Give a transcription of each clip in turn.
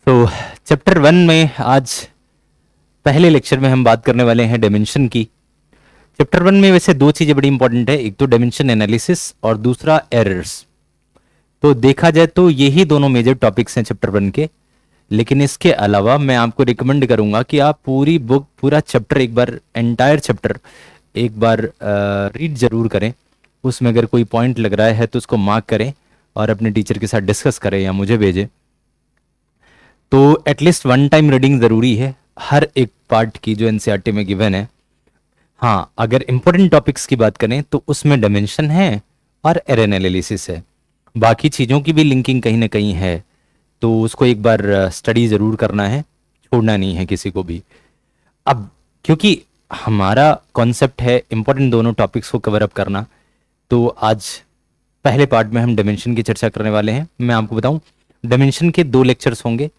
तो चैप्टर 1 में आज पहले लेक्चर में हम बात करने वाले हैं डायमेंशन की। चैप्टर 1 में वैसे दो चीज़ें बड़ी इंपॉर्टेंट है, एक तो डायमेंशन एनालिसिस और दूसरा एरर्स। तो देखा जाए तो यही दोनों मेजर टॉपिक्स हैं चैप्टर 1 के। लेकिन इसके अलावा मैं आपको रिकमेंड करूंगा कि आप पूरी बुक, पूरा चैप्टर एक बार, एंटायर चैप्टर एक बार रीड जरूर करें। उसमें अगर कोई पॉइंट लग रहा है तो उसको मार्क करें और अपने टीचर के साथ डिस्कस करें या मुझे भेजें। तो एटलीस्ट वन टाइम रीडिंग ज़रूरी है हर एक पार्ट की जो एनसीईआरटी में गिवन है। हाँ, अगर इंपॉर्टेंट टॉपिक्स की बात करें तो उसमें डायमेंशन है और एरर एनालिसिस है। बाकी चीज़ों की भी लिंकिंग कहीं ना कहीं है, तो उसको एक बार स्टडी ज़रूर करना है, छोड़ना नहीं है किसी को भी। अब क्योंकि हमारा कॉन्सेप्ट है इंपॉर्टेंट दोनों टॉपिक्स को कवर अप करना, तो आज पहले पार्ट में हम डायमेंशन की चर्चा करने वाले हैं। मैं आपको बताऊं, डायमेंशन के दो लेक्चर्स होंगे।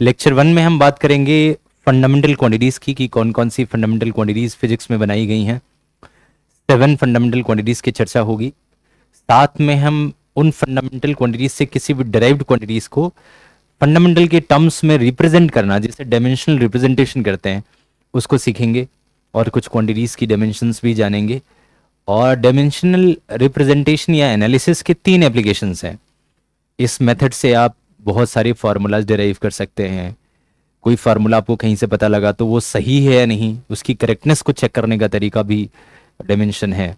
लेक्चर 1 में हम बात करेंगे फंडामेंटल क्वांटिटीज़ की, कि कौन कौन सी फंडामेंटल क्वांटिटीज़ फिजिक्स में बनाई गई हैं। 7 फंडामेंटल क्वांटिटीज़ की चर्चा होगी। साथ में हम उन फंडामेंटल क्वांटिटीज़ से किसी भी डिराइव्ड क्वांटिटीज़ को फंडामेंटल के टर्म्स में रिप्रेजेंट करना, जिसे डायमेंशनल रिप्रेजेंटेशन करते हैं, उसको सीखेंगे। और कुछ क्वांटिटीज़ की डायमेंशंस भी जानेंगे। और डायमेंशनल रिप्रेजेंटेशन या एनालिसिस के 3 एप्लीकेशंस हैं। इस मेथड से आप बहुत सारे फार्मूलाज डिराइव कर सकते हैं। कोई फार्मूला आपको कहीं से पता लगा तो वो सही है या नहीं, उसकी करेक्टनेस को चेक करने का तरीका भी डायमेंशन है।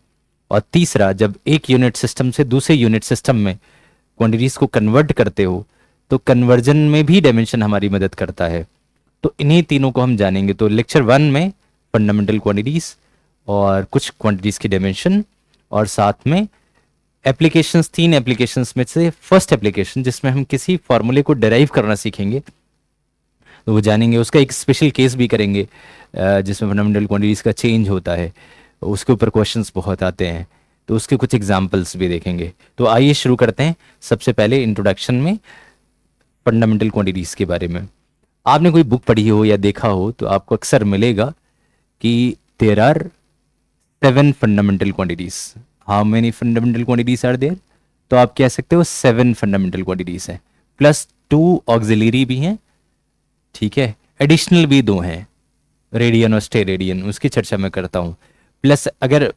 और तीसरा, जब एक यूनिट सिस्टम से दूसरे यूनिट सिस्टम में क्वांटिटीज को कन्वर्ट करते हो तो कन्वर्जन में भी डायमेंशन हमारी मदद करता है। तो इन्हीं तीनों को हम जानेंगे। तो लेक्चर 1 में फंडामेंटल क्वांटिटीज और कुछ क्वांटिटीज की डायमेंशन, और साथ में एप्लीकेशंस, 3 एप्लीकेशंस में से फर्स्ट एप्लीकेशन जिसमें हम किसी फॉर्मूले को डेराइव करना सीखेंगे, तो वो जानेंगे। उसका एक स्पेशल केस भी करेंगे जिसमें फंडामेंटल क्वांटिटीज का चेंज होता है, उसके ऊपर क्वेश्चंस बहुत आते हैं, तो उसके कुछ एग्जांपल्स भी देखेंगे। तो आइए शुरू करते हैं। सबसे पहले इंट्रोडक्शन में फंडामेंटल क्वांटिटीज के बारे में। आपने कोई बुक पढ़ी हो या देखा हो तो आपको अक्सर मिलेगा कि there are 7 fundamental quantities. How many fundamental quantities are there? तो आप कह सकते हो 7 फंडामेंटल क्वांटिटीज हैं, प्लस 2 ऑक्सिलरी भी हैं, ठीक है, एडिशनल भी 2 हैं, रेडियन और स्टेरेडियन, उसकी चर्चा मैं करता हूँ। प्लस अगर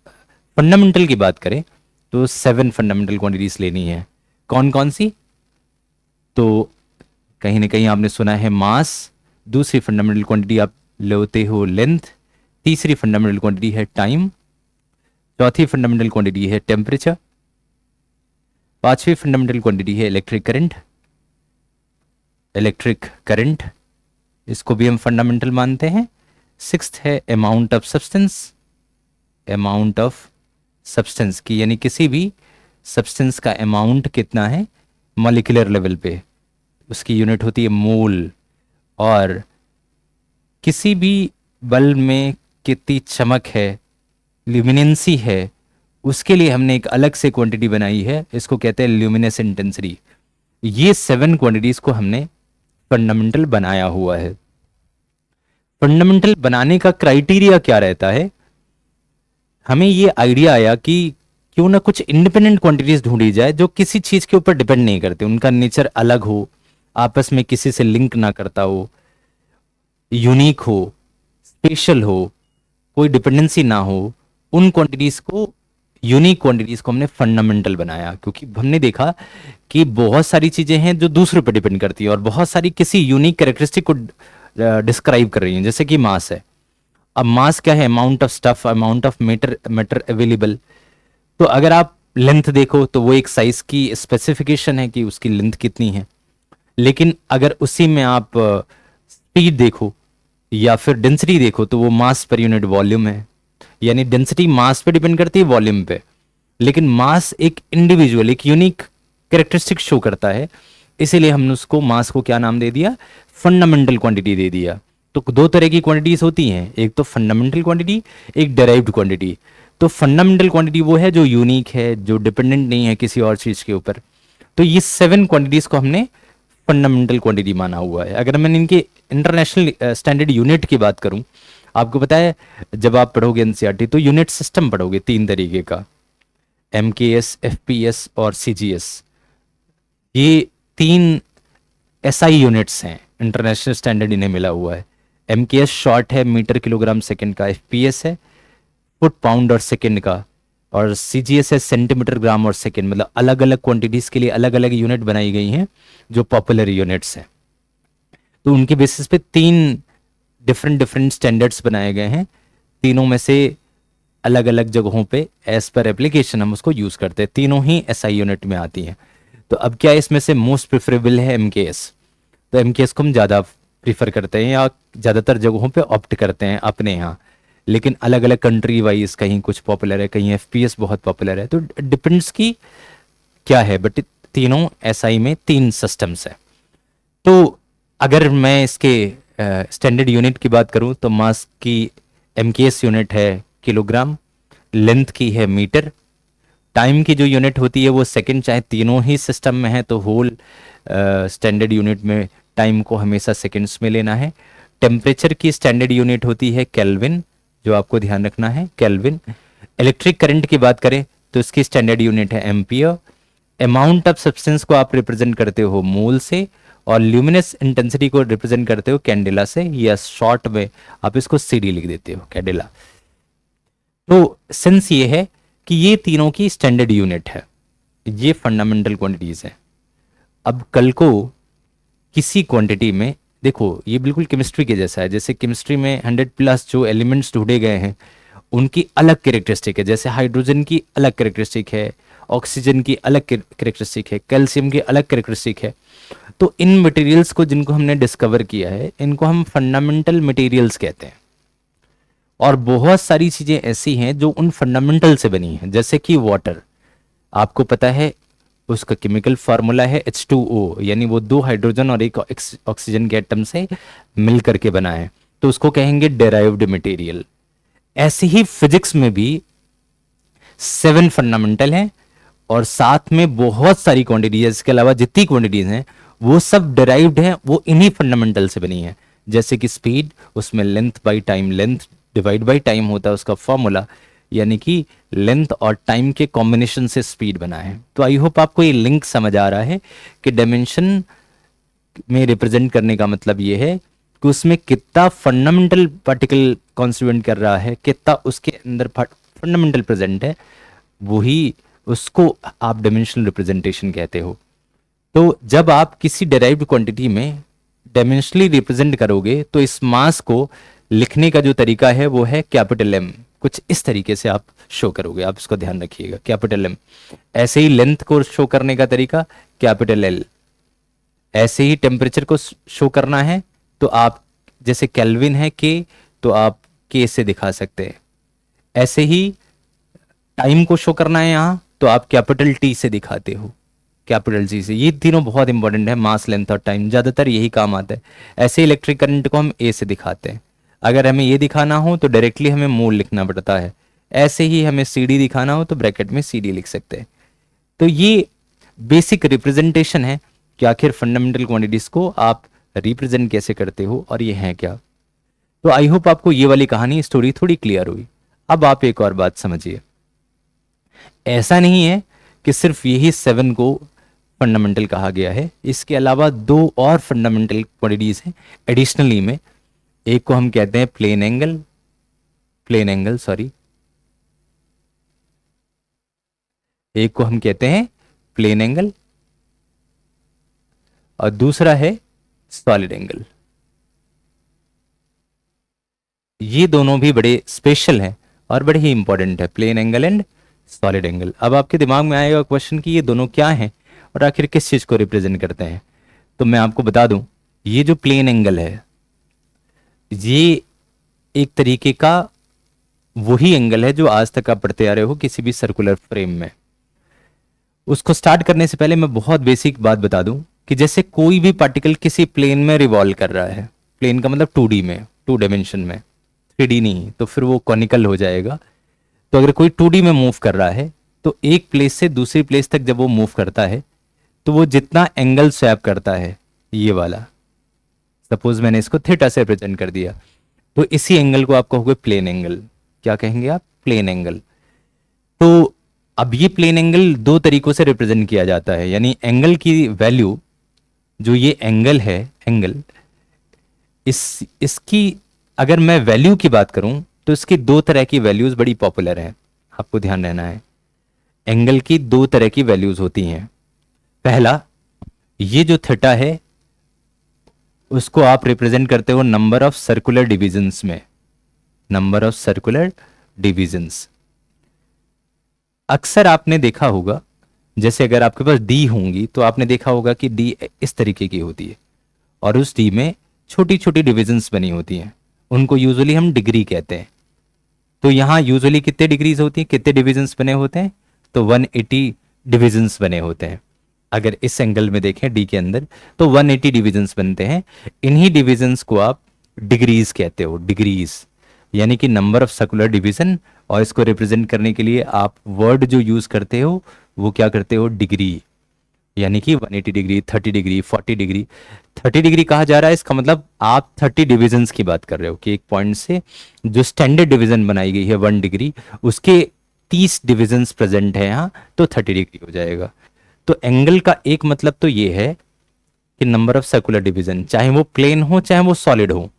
फंडामेंटल की बात करें तो 7 फंडामेंटल क्वांटिटीज लेनी है। कौन कौन सी? तो कहीं ना कहीं आपने सुना है मास, दूसरी फंडामेंटल क्वांटिटी आप लेते हो लेंथ, तीसरी फंडामेंटल क्वांटिटी है टाइम, चौथी फंडामेंटल क्वांटिटी है टेम्परेचर, पांचवी फंडामेंटल क्वांटिटी है इलेक्ट्रिक करंट, इसको भी हम फंडामेंटल मानते हैं। सिक्स्थ है अमाउंट ऑफ सब्सटेंस की, यानी किसी भी सब्सटेंस का अमाउंट कितना है मॉलिक्यूलर लेवल पे, उसकी यूनिट होती है मोल। और किसी भी बल्ब में कितनी चमक है, ल्यूमिनेंसी है, उसके लिए हमने एक अलग से क्वांटिटी बनाई है, इसको कहते हैं ल्यूमिनेस इंटेंसिटी। ये 7 क्वांटिटीज को हमने फंडामेंटल बनाया हुआ है। फंडामेंटल बनाने का क्राइटेरिया क्या रहता है? हमें ये आइडिया आया कि क्यों ना कुछ इंडिपेंडेंट क्वांटिटीज ढूंढी जाए जो किसी चीज के ऊपर डिपेंड नहीं करते, उनका नेचर अलग हो, आपस में किसी से लिंक ना करता हो, यूनिक हो, स्पेशल हो, कोई डिपेंडेंसी ना हो। उन क्वांटिटीज को, यूनिक क्वांटिटीज को हमने फंडामेंटल बनाया, क्योंकि हमने देखा कि बहुत सारी चीजें हैं जो दूसरों पर डिपेंड करती है और बहुत सारी किसी यूनिक कैरेक्टरिस्टिक को डिस्क्राइब कर रही हैं, जैसे कि मास है। अब मास क्या है? Amount of stuff, amount of matter available. तो अगर आप लेंथ देखो तो वो एक साइज की स्पेसिफिकेशन है कि उसकी लेंथ कितनी है। लेकिन अगर उसी में आप स्पीड देखो या फिर डेंसिटी देखो तो वो मास पर यूनिट वॉल्यूम है। यानी डेंसिटी मास पे डिपेंड करती है, वॉल्यूम पे। लेकिन मास एक इंडिविजुअल, एक यूनिक कैरेक्टरिस्टिक शो करता है, इसीलिए हमने उसको, मास को क्या नाम दे दिया? फंडामेंटल क्वांटिटी दे दिया। तो दो तरह की क्वांटिटीज होती हैं, एक तो फंडामेंटल क्वांटिटी, एक डेराइव्ड क्वांटिटी। तो फंडामेंटल क्वांटिटी वो है जो यूनिक है, जो डिपेंडेंट नहीं है किसी और चीज के ऊपर। तो ये 7 क्वांटिटीज को हमने फंडामेंटल क्वांटिटी माना हुआ है। अगर मैं इनके इंटरनेशनल स्टैंडर्ड यूनिट की बात करूं, आपको पता है जब आप पढ़ोगे एनसीईआरटी तो यूनिट सिस्टम पढ़ोगे 3 तरीके का, एमकेएस, एफपीएस और सीजीएस। ये 3 एसआई यूनिट्स हैं। इंटरनेशनल स्टैंडर्ड इन्हें मिला हुआ है। एमकेएस शॉर्ट है मीटर किलोग्राम सेकंड का, एफपीएस है फुट पाउंड और सेकंड का, और सीजीएस है सेंटीमीटर ग्राम और सेकंड। मतलब अलग अलग क्वांटिटीज के लिए अलग अलग यूनिट बनाई गई हैं जो पॉपुलर यूनिट्स हैं। तो उनके बेसिस पे तीन डिफरेंट डिफरेंट स्टैंडर्ड्स बनाए गए हैं। तीनों में से अलग अलग जगहों पे एज पर एप्लीकेशन हम उसको यूज करते हैं। तीनों ही एसआई यूनिट में आती हैं। तो अब क्या इसमें से मोस्ट प्रेफरेबल है एमकेएस। तो एमकेएस को हम ज़्यादा प्रीफर करते हैं या ज़्यादातर जगहों पे ऑप्ट करते हैं अपने यहाँ। लेकिन अलग अलग कंट्री वाइज कहीं कुछ पॉपुलर है, कहीं एफपीएस बहुत पॉपुलर है। तो डिपेंड्स की क्या है, बट तीनों एसआई में तीन सिस्टम्स है। तो अगर मैं इसके स्टैंडर्ड यूनिट की बात करूं तो मास की एमकेएस यूनिट है किलोग्राम, लेंथ की है मीटर, टाइम की जो यूनिट होती है वो सेकंड। चाहे तीनों ही सिस्टम में है तो होल स्टैंडर्ड यूनिट में टाइम को हमेशा सेकंड्स में लेना है। टेम्परेचर की स्टैंडर्ड यूनिट होती है केल्विन, जो आपको ध्यान रखना है, केल्विन। इलेक्ट्रिक करंट की बात करें तो इसकी स्टैंडर्ड यूनिट है एम्पियर। अमाउंट ऑफ सब्सटेंस को आप रिप्रेजेंट करते हो मोल से, और ल्यूमिनस इंटेंसिटी को रिप्रेजेंट करते हो कैंडेला से, या शॉर्ट में आप इसको सीडी लिख देते हो, कैंडेला। तो सेंस ये है कि ये तीनों की स्टैंडर्ड यूनिट है, ये फंडामेंटल क्वांटिटीज है। अब कल को किसी क्वांटिटी में देखो, ये बिल्कुल केमिस्ट्री के जैसा है। जैसे केमिस्ट्री में 100+ जो एलिमेंट्स ढूंढे गए हैं उनकी अलग कैरेक्टरिस्टिक है। जैसे हाइड्रोजन की अलग कैरेक्टरिस्टिक है, ऑक्सीजन की अलग कैरेक्टरिस्टिक है, कैल्शियम की अलग कैरेक्टरिस्टिक है। तो इन मटेरियल्स को जिनको हमने डिस्कवर किया है इनको हम फंडामेंटल मटेरियल्स कहते हैं। और बहुत सारी चीजें ऐसी हैं जो उन फंडामेंटल से बनी हैं, जैसे कि वाटर। आपको पता है उसका केमिकल फार्मूला है H2O, यानी वो दो हाइड्रोजन और एक ऑक्सीजन के एटम से मिल करके बना है, तो उसको कहेंगे डेराइव्ड मटेरियल। ऐसे ही फिजिक्स में भी 7 फंडामेंटल हैं और साथ में बहुत सारी क्वांटिटीज, इसके अलावा जितनी क्वांटिटीज हैं वो सब डेराइव्ड हैं, वो इन्हीं फंडामेंटल से बनी है। जैसे कि स्पीड, उसमें length by time, length divide by time होता है उसका फॉर्मूला, यानी कि लेंथ और टाइम के कॉम्बिनेशन से स्पीड बना है। तो आई होप आपको ये लिंक समझ आ रहा है कि डायमेंशन में रिप्रेजेंट करने का मतलब ये है कि उसमें कितना फंडामेंटल पार्टिकल कॉन्स्टिट्यूएंट कर रहा है, कितना उसके अंदर फंडामेंटल प्रेजेंट है, वही उसको आप डायमेंशनल रिप्रेजेंटेशन कहते हो। तो जब आप किसी डेराइव्ड क्वांटिटी में डायमेंशनली रिप्रेजेंट करोगे तो इस मास को लिखने का जो तरीका है वो है कैपिटल एम। कुछ इस तरीके से आप शो करोगे, आप इसको ध्यान रखिएगा, कैपिटल एम। ऐसे ही लेंथ को शो करने का तरीका कैपिटल एल। ऐसे ही टेम्परेचर को शो करना है तो आप, जैसे केल्विन है के, तो आप के से दिखा सकते हैं। ऐसे ही टाइम को शो करना है यहाँ तो आप कैपिटल टी से दिखाते हो, कैपिटल जी से। ये तीनों बहुत इंपॉर्टेंट है, मास, लेंथ और टाइम, ज्यादातर यही काम आता है। ऐसे इलेक्ट्रिक करंट को हम ए से दिखाते हैं। अगर हमें ये दिखाना हो तो डायरेक्टली हमें मोल लिखना पड़ता है। ऐसे ही हमें सीडी दिखाना हो तो ब्रैकेट में सीडी लिख सकते हैं। तो ये बेसिक रिप्रेजेंटेशन है कि आखिर फंडामेंटल क्वांटिटीज को आप रिप्रेजेंट कैसे करते हो और ये हैं क्या। तो आई होप आपको ये वाली कहानी, स्टोरी थोड़ी क्लियर हुई। अब आप एक और बात समझिए, ऐसा नहीं है कि सिर्फ यही 7 को फंडामेंटल कहा गया है, इसके अलावा 2 और फंडामेंटल क्वांटिटीज हैं एडिशनली में। एक को हम कहते हैं प्लेन एंगल, एक को हम कहते हैं प्लेन एंगल और दूसरा है सॉलिड एंगल। ये दोनों भी बड़े स्पेशल हैं और बड़े ही इंपॉर्टेंट है, plane angle and solid angle. अब आपके दिमाग में आएगा क्वेश्चन कि ये दोनों क्या हैं और आखिर किस चीज को रिप्रेजेंट करते हैं। तो मैं आपको बता दूं, ये जो प्लेन एंगल है ये एक तरीके का वही एंगल है जो आज तक आप पढ़ते आ रहे हो किसी भी सर्कुलर फ्रेम में। उसको स्टार्ट करने से पहले मैं बहुत बेसिक बात बता दूं कि जैसे कोई भी पार्टिकल किसी प्लेन में रिवॉल्व कर रहा है, प्लेन का मतलब 2D में, 2 डायमेंशन में, 3D नहीं, तो फिर वो कॉनिकल हो जाएगा। तो अगर कोई 2D में मूव कर रहा है तो एक प्लेस से दूसरी प्लेस तक जब वो मूव करता है तो वो जितना एंगल स्वैप करता है, ये वाला, सपोज मैंने इसको थीटा से रिप्रेजेंट कर दिया, तो इसी एंगल को आप कहोगे प्लेन एंगल। क्या कहेंगे आप? Plane angle. तो अब ये प्लेन एंगल 2 तरीकों से रिप्रेजेंट किया जाता है, यानी एंगल की वैल्यू, जो ये एंगल है, एंगल इसकी अगर मैं वैल्यू की बात करूं तो इसकी दो तरह की वैल्यूज बड़ी पॉपुलर हैं, आपको ध्यान रहना है। एंगल की दो तरह की वैल्यूज होती हैं। पहला, ये जो थीटा है उसको आप रिप्रेजेंट करते हो नंबर ऑफ सर्कुलर डिविजन्स में, नंबर ऑफ सर्कुलर डिविजन्स। अक्सर आपने देखा होगा, जैसे अगर आपके पास डी होंगी तो आपने देखा होगा कि डी इस तरीके की होती है और उस डी में छोटी छोटी डिविजन्स बनी होती हैं, उनको यूजुअली हम डिग्री कहते हैं। तो यहां यूजुअली कितने डिग्रीज होती हैं, कितने डिविजन्स बने होते हैं, तो 180 डिविजन्स बने होते हैं। अगर इस एंगल में देखें डी के अंदर तो 180 डिविजन्स बनते हैं। इन्हीं डिविजन्स को आप डिग्रीज कहते हो, डिग्रीज यानी कि नंबर ऑफ सर्कुलर डिवीजन। और इसको रिप्रेजेंट करने के लिए आप वर्ड जो यूज करते हो वो क्या करते हो, डिग्री, यानी कि 180 डिग्री, 30 डिग्री, 40 डिग्री। 30 डिग्री कहा जा रहा है, इसका मतलब आप 30 डिविजन्स की बात कर रहे हो कि एक पॉइंट से जो स्टैंडर्ड डिवीजन बनाई गई है 1 डिग्री, उसके 30 डिविजन्स प्रेजेंट है यहाँ, तो 30 डिग्री हो जाएगा। तो एंगल का एक मतलब तो ये है कि नंबर ऑफ सर्कुलर डिवीजन, चाहे वो प्लेन हो चाहे वो सॉलिड हो,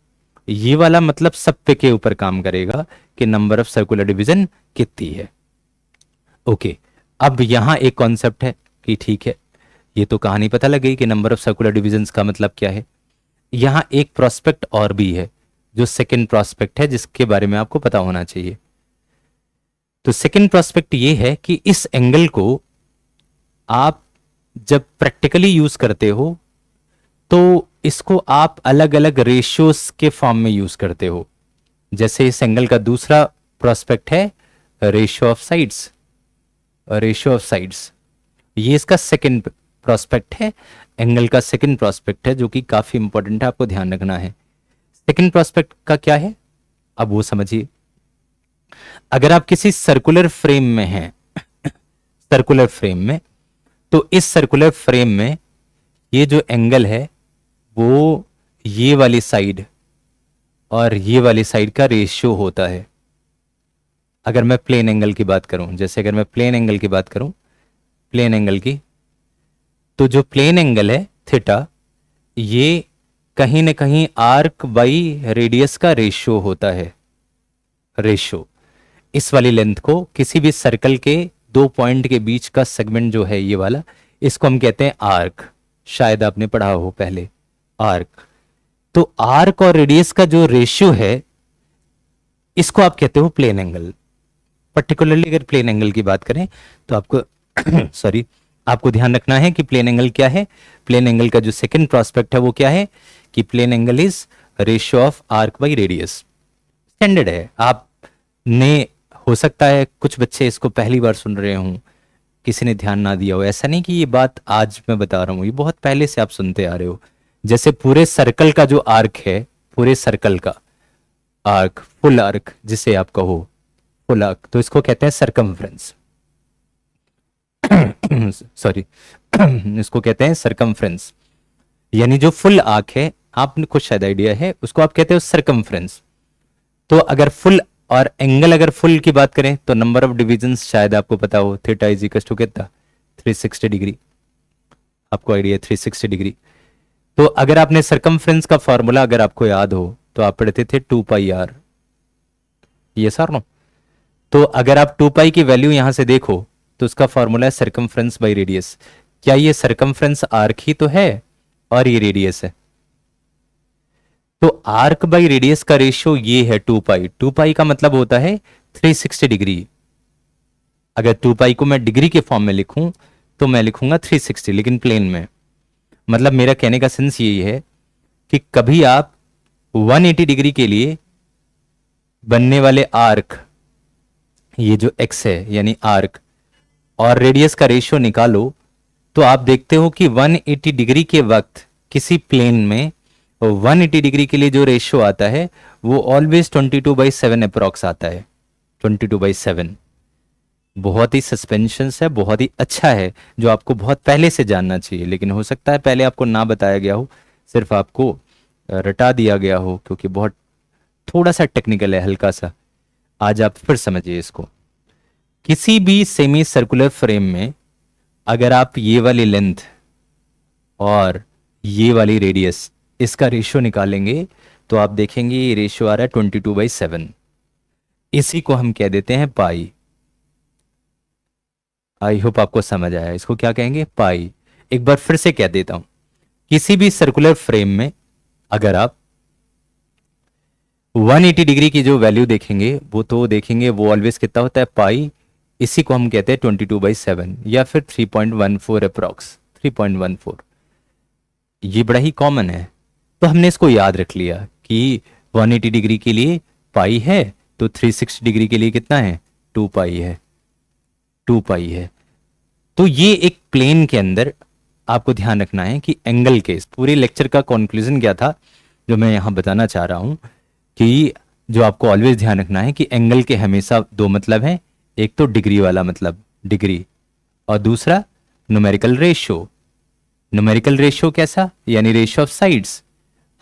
ये वाला मतलब सब पे के ऊपर काम करेगा कि नंबर ऑफ सर्कुलर डिवीजन कितनी है। ओके, अब यहां एक कॉन्सेप्ट है कि ठीक है, ये तो कहानी पता लग गई कि नंबर ऑफ सर्कुलर डिविजन्स का मतलब क्या है। यहां एक प्रोस्पेक्ट और भी है, जो सेकंड प्रोस्पेक्ट है, जिसके बारे में आपको पता होना चाहिए। तो सेकंड प्रोस्पेक्ट ये है कि इस एंगल को आप जब प्रैक्टिकली यूज करते हो तो इसको आप अलग अलग रेशियोस के फॉर्म में यूज करते हो। जैसे इस एंगल का दूसरा प्रोस्पेक्ट है ratio of sides, ratio of sides, ये इसका सेकंड प्रोस्पेक्ट है, एंगल का सेकंड प्रोस्पेक्ट है, जो कि काफी इंपॉर्टेंट है, आपको ध्यान रखना है। सेकंड प्रोस्पेक्ट का क्या है, अब वो समझिए। अगर आप किसी सर्कुलर फ्रेम में हैं, सर्कुलर फ्रेम में, तो इस सर्कुलर फ्रेम में ये जो एंगल है वो ये वाली साइड और ये वाली साइड का रेशियो होता है। अगर मैं प्लेन एंगल की बात करूं, जैसे अगर मैं प्लेन एंगल की बात करूं, प्लेन एंगल की, तो जो प्लेन एंगल है थीटा, ये कहीं ना कहीं आर्क बाई रेडियस का रेशियो होता है। रेशियो, इस वाली लेंथ को किसी भी सर्कल के दो पॉइंट के बीच का सेगमेंट जो है ये वाला, इसको हम कहते हैं आर्क। शायद आपने पढ़ा हो पहले, आर्क। तो आर्क और रेडियस का जो रेशियो है इसको आप कहते हो प्लेन एंगल। पर्टिकुलरली अगर प्लेन एंगल की बात करें तो आपको सॉरी, आपको ध्यान रखना है कि प्लेन एंगल क्या है। प्लेन एंगल का जो सेकंड प्रोस्पेक्ट है वो क्या है कि plane angle is ratio of arc by radius. Standard है, आपने, हो सकता है कुछ बच्चे इसको पहली बार सुन रहे हों, किसी ने ध्यान ना दिया हो। ऐसा नहीं कि ये बात आज मैं बता रहा हूं, ये बहुत पहले से आप सुनते आ रहे हो। जैसे पूरे सर्कल का जो आर्क है, पूरे सर्कल का आर्क, फुल आर्क जिसे आप कहो, फुल आर्क, तो इसको कहते हैं सरकमफ्रेंस। सॉरी इसको कहते हैं सरकमफ्रेंस, यानी जो फुल आर्क है, आपने कुछ शायद आइडिया है, उसको आप कहते हो सरकमफ्रेंस। तो अगर फुल और एंगल, अगर फुल की बात करें तो नंबर ऑफ डिविजन्स शायद आपको पता हो, थीटा इज इक्वल टू कितना, 360 डिग्री। आपको आइडिया 360 डिग्री। तो अगर आपने सरकमफ्रेंस का फॉर्मूला अगर आपको याद हो तो आप पढ़ते थे 2 पाई आर, ये सर नो। तो अगर आप 2 पाई की वैल्यू यहां से देखो तो उसका फॉर्मूला है सरकमफ्रेंस बाई रेडियस। क्या ये सरकमफ्रेंस आर्क ही तो है और ये रेडियस है? तो आर्क बाई रेडियस का रेशियो ये है 2 पाई। 2 पाई का मतलब होता है 360 डिग्री। अगर 2 पाई को मैं डिग्री के फॉर्म में लिखूं तो मैं लिखूंगा 360, लेकिन प्लेन में। मतलब मेरा कहने का सेंस यही है कि कभी आप 180 डिग्री के लिए बनने वाले आर्क, ये जो एक्स है यानी आर्क, और रेडियस का रेशियो निकालो तो आप देखते हो कि 180 डिग्री के वक्त किसी प्लेन में 180 डिग्री के लिए जो रेशियो आता है वो ऑलवेज 22/7 अप्रॉक्स आता है। 22/7 बहुत ही सस्पेंशन है, बहुत ही अच्छा है, जो आपको बहुत पहले से जानना चाहिए। लेकिन हो सकता है पहले आपको ना बताया गया हो, सिर्फ आपको रटा दिया गया हो, क्योंकि बहुत थोड़ा सा टेक्निकल है, हल्का सा। आज आप फिर समझिए इसको। किसी भी सेमी सर्कुलर फ्रेम में अगर आप ये वाली लेंथ और ये वाली रेडियस, इसका रेशियो निकालेंगे तो आप देखेंगे ये रेशियो आ रहा है 22/7। इसी को हम कह देते हैं पाई। आई होप आपको समझ आया। इसको क्या कहेंगे? पाई। एक बार फिर से कह देता हूं, किसी भी सर्कुलर फ्रेम में अगर आप 180 डिग्री की जो वैल्यू देखेंगे वो तो देखेंगे वो ऑलवेज कितना होता है? पाई। इसी को हम कहते हैं 22/7 या फिर 3.14 अप्रॉक्स 3.14। ये बड़ा ही कॉमन है, तो हमने इसको याद रख लिया कि 180 डिग्री के लिए पाई है, तो 360 डिग्री के लिए कितना है? 2 पाई है, 2 पाई है। तो ये एक प्लेन के अंदर आपको ध्यान रखना है कि एंगल के, इस पूरे लेक्चर का कंक्लूजन क्या था जो मैं यहां बताना चाह रहा हूं, कि जो आपको ऑलवेज ध्यान रखना है कि एंगल के हमेशा दो मतलब हैं। एक तो डिग्री वाला मतलब डिग्री, और दूसरा न्यूमेरिकल रेशियो। न्यूमेरिकल रेशियो कैसा? यानी रेशियो ऑफ साइड्स।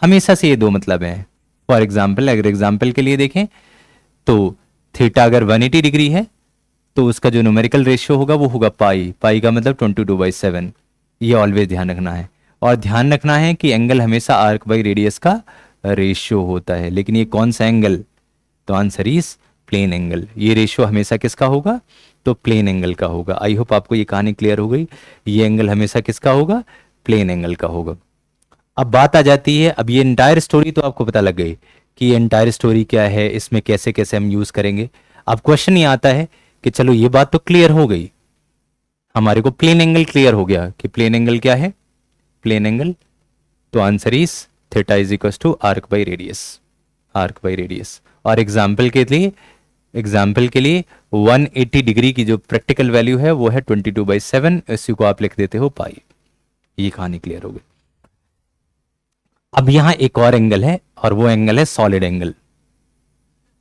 हमेशा से ये दो मतलब हैं। फॉर एग्जाम्पल, अगर एग्जाम्पल के लिए देखें तो थीटा अगर 180 डिग्री है तो उसका जो न्यूमेरिकल रेशियो होगा वो होगा पाई। पाई का मतलब 22/7। ये ऑलवेज ध्यान रखना है। और ध्यान रखना है कि एंगल हमेशा आर्क बाई रेडियस का रेशियो होता है। लेकिन ये कौन सा एंगल? तो आंसर इज प्लेन एंगल। ये रेशियो हमेशा किसका होगा? तो प्लेन एंगल का होगा। आई होप आपको ये कहानी क्लियर हो गई। ये एंगल हमेशा किसका होगा? प्लेन एंगल का होगा। अब बात आ जाती है, अब ये एंटायर स्टोरी तो आपको पता लग गई कि ये एंटायर स्टोरी क्या है, इसमें कैसे कैसे हम यूज करेंगे। अब क्वेश्चन ये आता है कि चलो ये बात तो क्लियर हो गई, हमारे को प्लेन एंगल क्लियर हो गया कि प्लेन एंगल क्या है? प्लेन एंगल, तो answer is theta is equal to arc by radius. Arc by radius. और एग्जाम्पल के लिए 180 डिग्री की जो प्रैक्टिकल वैल्यू है वो है 22/7। इसी को आप लिख देते हो पाई। ये कहानी क्लियर हो गई। अब यहां एक और एंगल है, और वो एंगल है सॉलिड एंगल।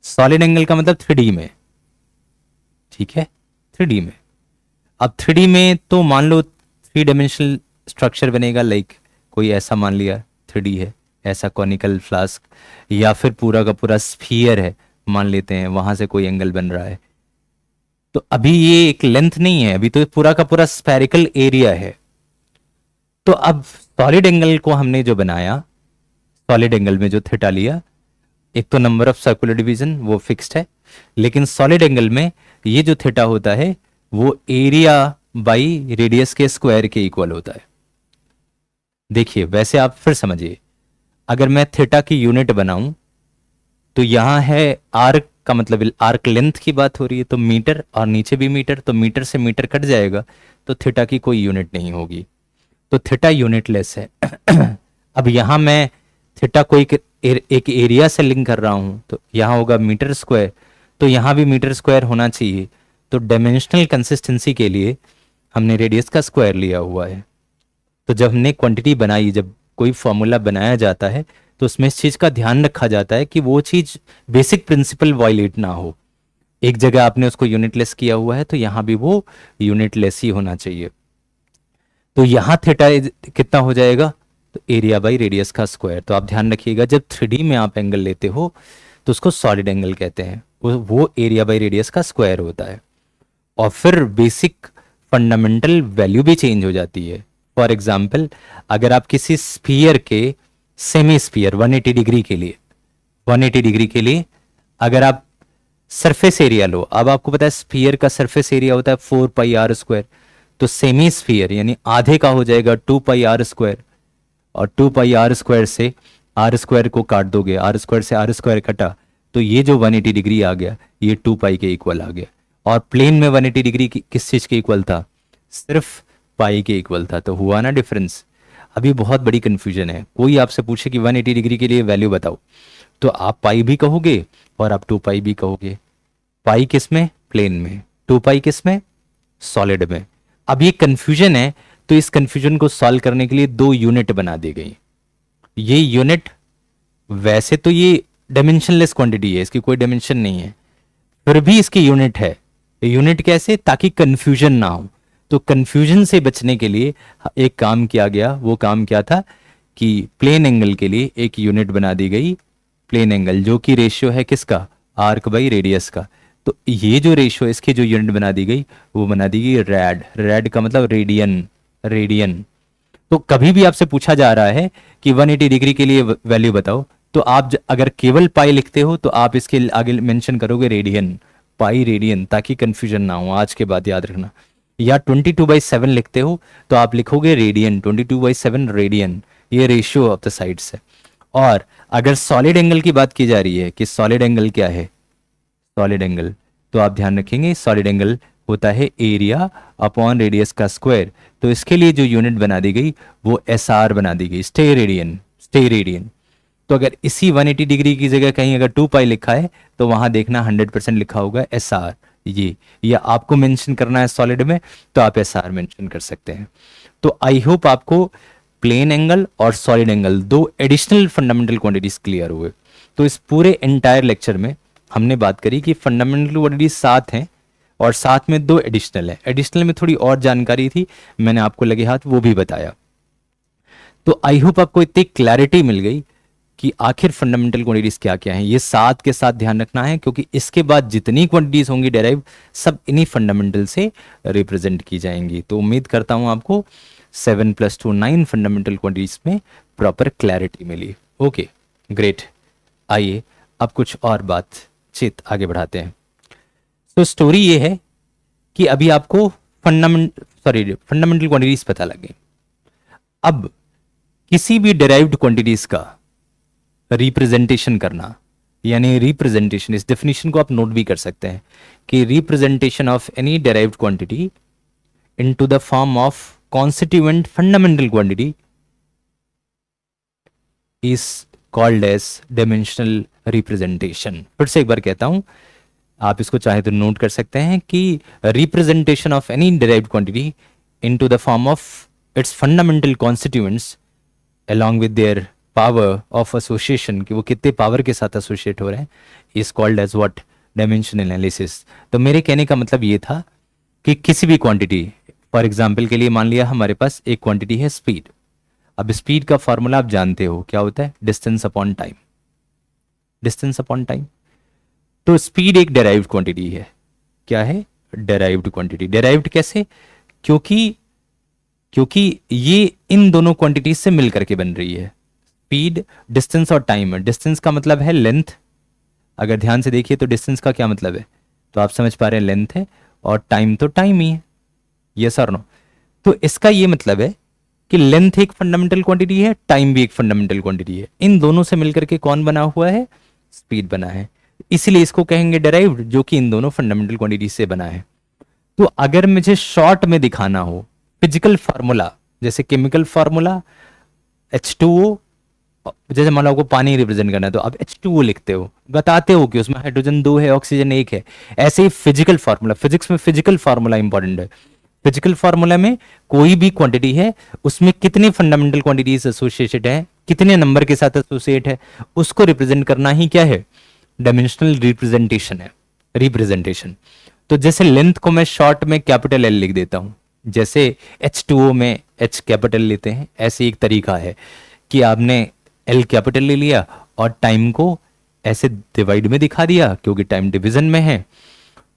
सॉलिड एंगल का मतलब 3D में, ठीक है, 3D में। अब 3D में तो मान लो 3 डायमेंशनल स्ट्रक्चर बनेगा, लाइक कोई ऐसा मान लिया 3D है, ऐसा कॉनिकल फ्लास्क, या फिर पूरा का पूरा स्फीयर है मान लेते हैं, वहां से कोई एंगल बन रहा है। तो अभी ये एक लेंथ नहीं है, अभी तो पूरा का पूरा स्फेरिकल एरिया है। तो अब सॉलिड एंगल को हमने जो बनाया, सॉलिड एंगल में जो थीटा लिया, एक तो नंबर ऑफ सर्कुलर डिवीजन वो फिक्स्ड है, लेकिन सॉलिड एंगल में ये जो थीटा होता है वो एरिया बाई रेडियस के स्क्वायर के इक्वल होता है। देखिए वैसे आप फिर समझिए, अगर मैं थीटा की यूनिट बनाऊं तो यहां है आर्क का मतलब आर्क लेंथ की बात हो रही है, तो मीटर, और नीचे भी मीटर, तो मीटर से मीटर कट जाएगा, तो थीटा की कोई यूनिट नहीं होगी, तो थीटा यूनिटलेस है। अब यहां मैं थीटा को एक एरिया से लिंक कर रहा हूं, तो यहां होगा मीटर स्क्वायर, तो यहां भी मीटर स्क्वायर होना चाहिए। तो डायमेंशनल कंसिस्टेंसी के लिए हमने रेडियस का स्क्वायर लिया हुआ है। तो जब हमने क्वांटिटी बनाई, जब कोई फॉर्मूला बनाया जाता है तो उसमें इस चीज का ध्यान रखा जाता है कि वो चीज बेसिक प्रिंसिपल वायलेट ना हो। एक जगह आपने उसको यूनिटलेस किया हुआ है तो यहां भी वो यूनिटलेस ही होना चाहिए। तो यहां थीटा कितना हो जाएगा? तो एरिया बाई रेडियस का स्क्वायर। तो आप ध्यान रखिएगा, जब 3D में आप एंगल लेते हो तो उसको सॉलिड एंगल कहते हैं, वो एरिया बाई रेडियस का स्क्वायर होता है। और फिर बेसिक फंडामेंटल वैल्यू भी चेंज हो जाती है। फॉर एग्जाम्पल, अगर आप किसी स्फीयर के सेमी स्फीयर 180 डिग्री के लिए, 180 डिग्री के लिए अगर आप सरफेस एरिया लो, अब आपको पता है स्फीयर का सरफेस एरिया होता है 4 पाई आर स्क्वायर, तो सेमी स्फीयर यानी आधे का हो जाएगा 2 पाई आर स्क्वायर, और 2 पाई आर स्क्वायर से आर स्क्वायर को काट दोगे, आर स्क्वायर से आर स्क्वायर कटा, तो ये जो 180 डिग्री आ गया ये 2 पाई के इक्वल आ गया। और प्लेन में 180 डिग्री किस चीज के इक्वल था? सिर्फ पाई के इक्वल था। तो हुआ ना डिफरेंस। अभी बहुत बड़ी कंफ्यूजन है, कोई आपसे पूछे कि 180 डिग्री के लिए वैल्यू बताओ, तो आप पाई भी कहोगे और आप 2 पाई भी कहोगे। पाई किस में? प्लेन में। 2 पाई किस में? सॉलिड में। अब ये कंफ्यूजन है, तो इस कंफ्यूजन को सॉल्व करने के लिए 2 यूनिट बना दी गई। ये यूनिट, वैसे तो ये डायमेंशनलेस क्वांटिटी है, इसकी कोई डायमेंशन नहीं है, फिर भी इसकी यूनिट है। यूनिट कैसे? ताकि कंफ्यूजन ना हो। तो कंफ्यूजन से बचने के लिए एक काम किया गया, वो काम क्या था कि प्लेन एंगल के लिए एक यूनिट बना दी गई, प्लेन एंगल, जो कि रेशियो है किसका? आर्क बाई रेडियस का। तो ये जो रेशियो, इसकी जो यूनिट बना दी गई वो बना दी गई रैड। रैड का मतलब रेडियन, रेडियन। तो कभी भी आपसे पूछा जा रहा है कि 180 डिग्री के लिए वैल्यू बताओ, तो आप अगर केवल पाई लिखते हो तो आप इसके आगे मेंशन करोगे रेडियन, पाई रेडियन, ताकि कंफ्यूजन ना हो आज के बाद, याद रखना। या 22/7 लिखते हो तो आप लिखोगे रेडियन, 22/7 रेडियन, ये रेशियो ऑफ द साइड्स है। और अगर सॉलिड एंगल की बात की जा रही है कि सॉलिड एंगल क्या है, सॉलिड एंगल, तो आप ध्यान रखेंगे सॉलिड एंगल होता है एरिया अपॉन रेडियस का स्क्वायर। तो इसके लिए जो यूनिट बना दी गई वो एस आर बना दी गई, स्टे रेडियन, स्टे रेडियन। तो अगर इसी 180 डिग्री की जगह कहीं अगर 2 पाई लिखा है तो वहां देखना 100% लिखा होगा एस आर, ये या आपको मेंशन करना है सॉलिड में तो आप एस आर मेंशन कर सकते हैं। तो आई होप आपको प्लेन एंगल और सॉलिड एंगल, दो एडिशनल फंडामेंटल क्वांटिटीज क्लियर हुए। तो इस पूरे एंटायर लेक्चर में हमने बात करी कि फंडामेंटल क्वांटिटीज 7 हैं और साथ में 2 एडिशनल है। एडिशनल में थोड़ी और जानकारी थी, मैंने आपको लगे हाथ वो भी बताया। तो आई होप आपको इतनी क्लैरिटी मिल गई कि आखिर फंडामेंटल क्वांटिटीज क्या क्या हैं। ये 7 के साथ ध्यान रखना है, क्योंकि इसके बाद जितनी क्वांटिटीज होंगी डेराइव, सब इन्हीं फंडामेंटल से रिप्रेजेंट की जाएंगी। तो उम्मीद करता हूं आपको 7 + 2 9 फंडामेंटल क्वांटिटीज में प्रॉपर क्लैरिटी मिली। ओके ग्रेट, आइए अब कुछ और बातचीत आगे बढ़ाते हैं। तो स्टोरी ये है कि अभी आपको फंडामेंटल क्वांटिटीज पता लगे। अब किसी भी डेराइव्ड क्वांटिटीज का रिप्रेजेंटेशन करना, यानी रिप्रेजेंटेशन, इस डेफिनेशन को आप नोट भी कर सकते हैं कि representation of any derived quantity into the form of constituent fundamental quantity is called as dimensional representation. फिर से एक बार कहता हूं, आप इसको चाहे तो नोट कर सकते हैं कि representation of any derived quantity into the form of its fundamental constituents along with their power of association, कि वो कितने पावर के साथ एसोसिएट हो रहे हैं, is called as what, dimension analysis. तो मेरे कहने का मतलब ये था कि किसी भी क्वांटिटी, फॉर एग्जांपल के लिए मान लिया हमारे पास एक क्वांटिटी है स्पीड। अब स्पीड का फॉर्मूला आप जानते हो क्या होता है, distance upon time, distance upon time. तो स्पीड एक डेराइव्ड क्वांटिटी है। क्या है, डेराइव्ड क्वांटिटी। डेराइव्ड कैसे, क्योंकि ये इन दोनों क्वांटिटीज से मिल करके बन रही है। स्पीड, डिस्टेंस और टाइम है। डिस्टेंस का मतलब है लेंथ, अगर ध्यान से देखिए तो डिस्टेंस का क्या मतलब है, तो आप समझ पा रहे हैं लेंथ है, और टाइम तो टाइम ही है, यस और नो। तो इसका ये मतलब है कि लेंथ एक फंडामेंटल क्वांटिटी है, टाइम भी एक फंडामेंटल क्वांटिटी है। इन दोनों से मिलकर के कौन बना हुआ है, स्पीड बना है। इसीलिए इसको कहेंगे डेराइव्ड, जो कि इन दोनों फंडामेंटल क्वांटिटी से बना है। तो अगर मुझे शॉर्ट में दिखाना हो फिजिकल फार्मूला, जैसे केमिकल फार्मूला H2O, जैसे मान लो आपको पानी रिप्रेजेंट करना है तो आप H2O लिखते हो, बताते हो कि उसमें हाइड्रोजन 2 है, ऑक्सीजन 1 है। ऐसे ही फिजिकल फार्मूला, फिजिक्स में फिजिकल फार्मूला इंपॉर्टेंट है। फिजिकल फार्मूला में कोई भी क्वांटिटी है उसमें कितनी फंडामेंटल क्वांटिटीज एसोसिएटेड है, कितने नंबर के साथ एसोसिएट है, उसको रिप्रेजेंट करना ही क्या है, डायमेंशनल रिप्रेजेंटेशन है, रिप्रेजेंटेशन। तो जैसे लेंथ को मैं शॉर्ट में कैपिटल L लिख देता हूं, जैसे H2O में H कैपिटल लेते हैं, ऐसे एक तरीका है कि आपने L कैपिटल ले लिया और टाइम को ऐसे डिवाइड में दिखा दिया, क्योंकि टाइम डिवीजन में है।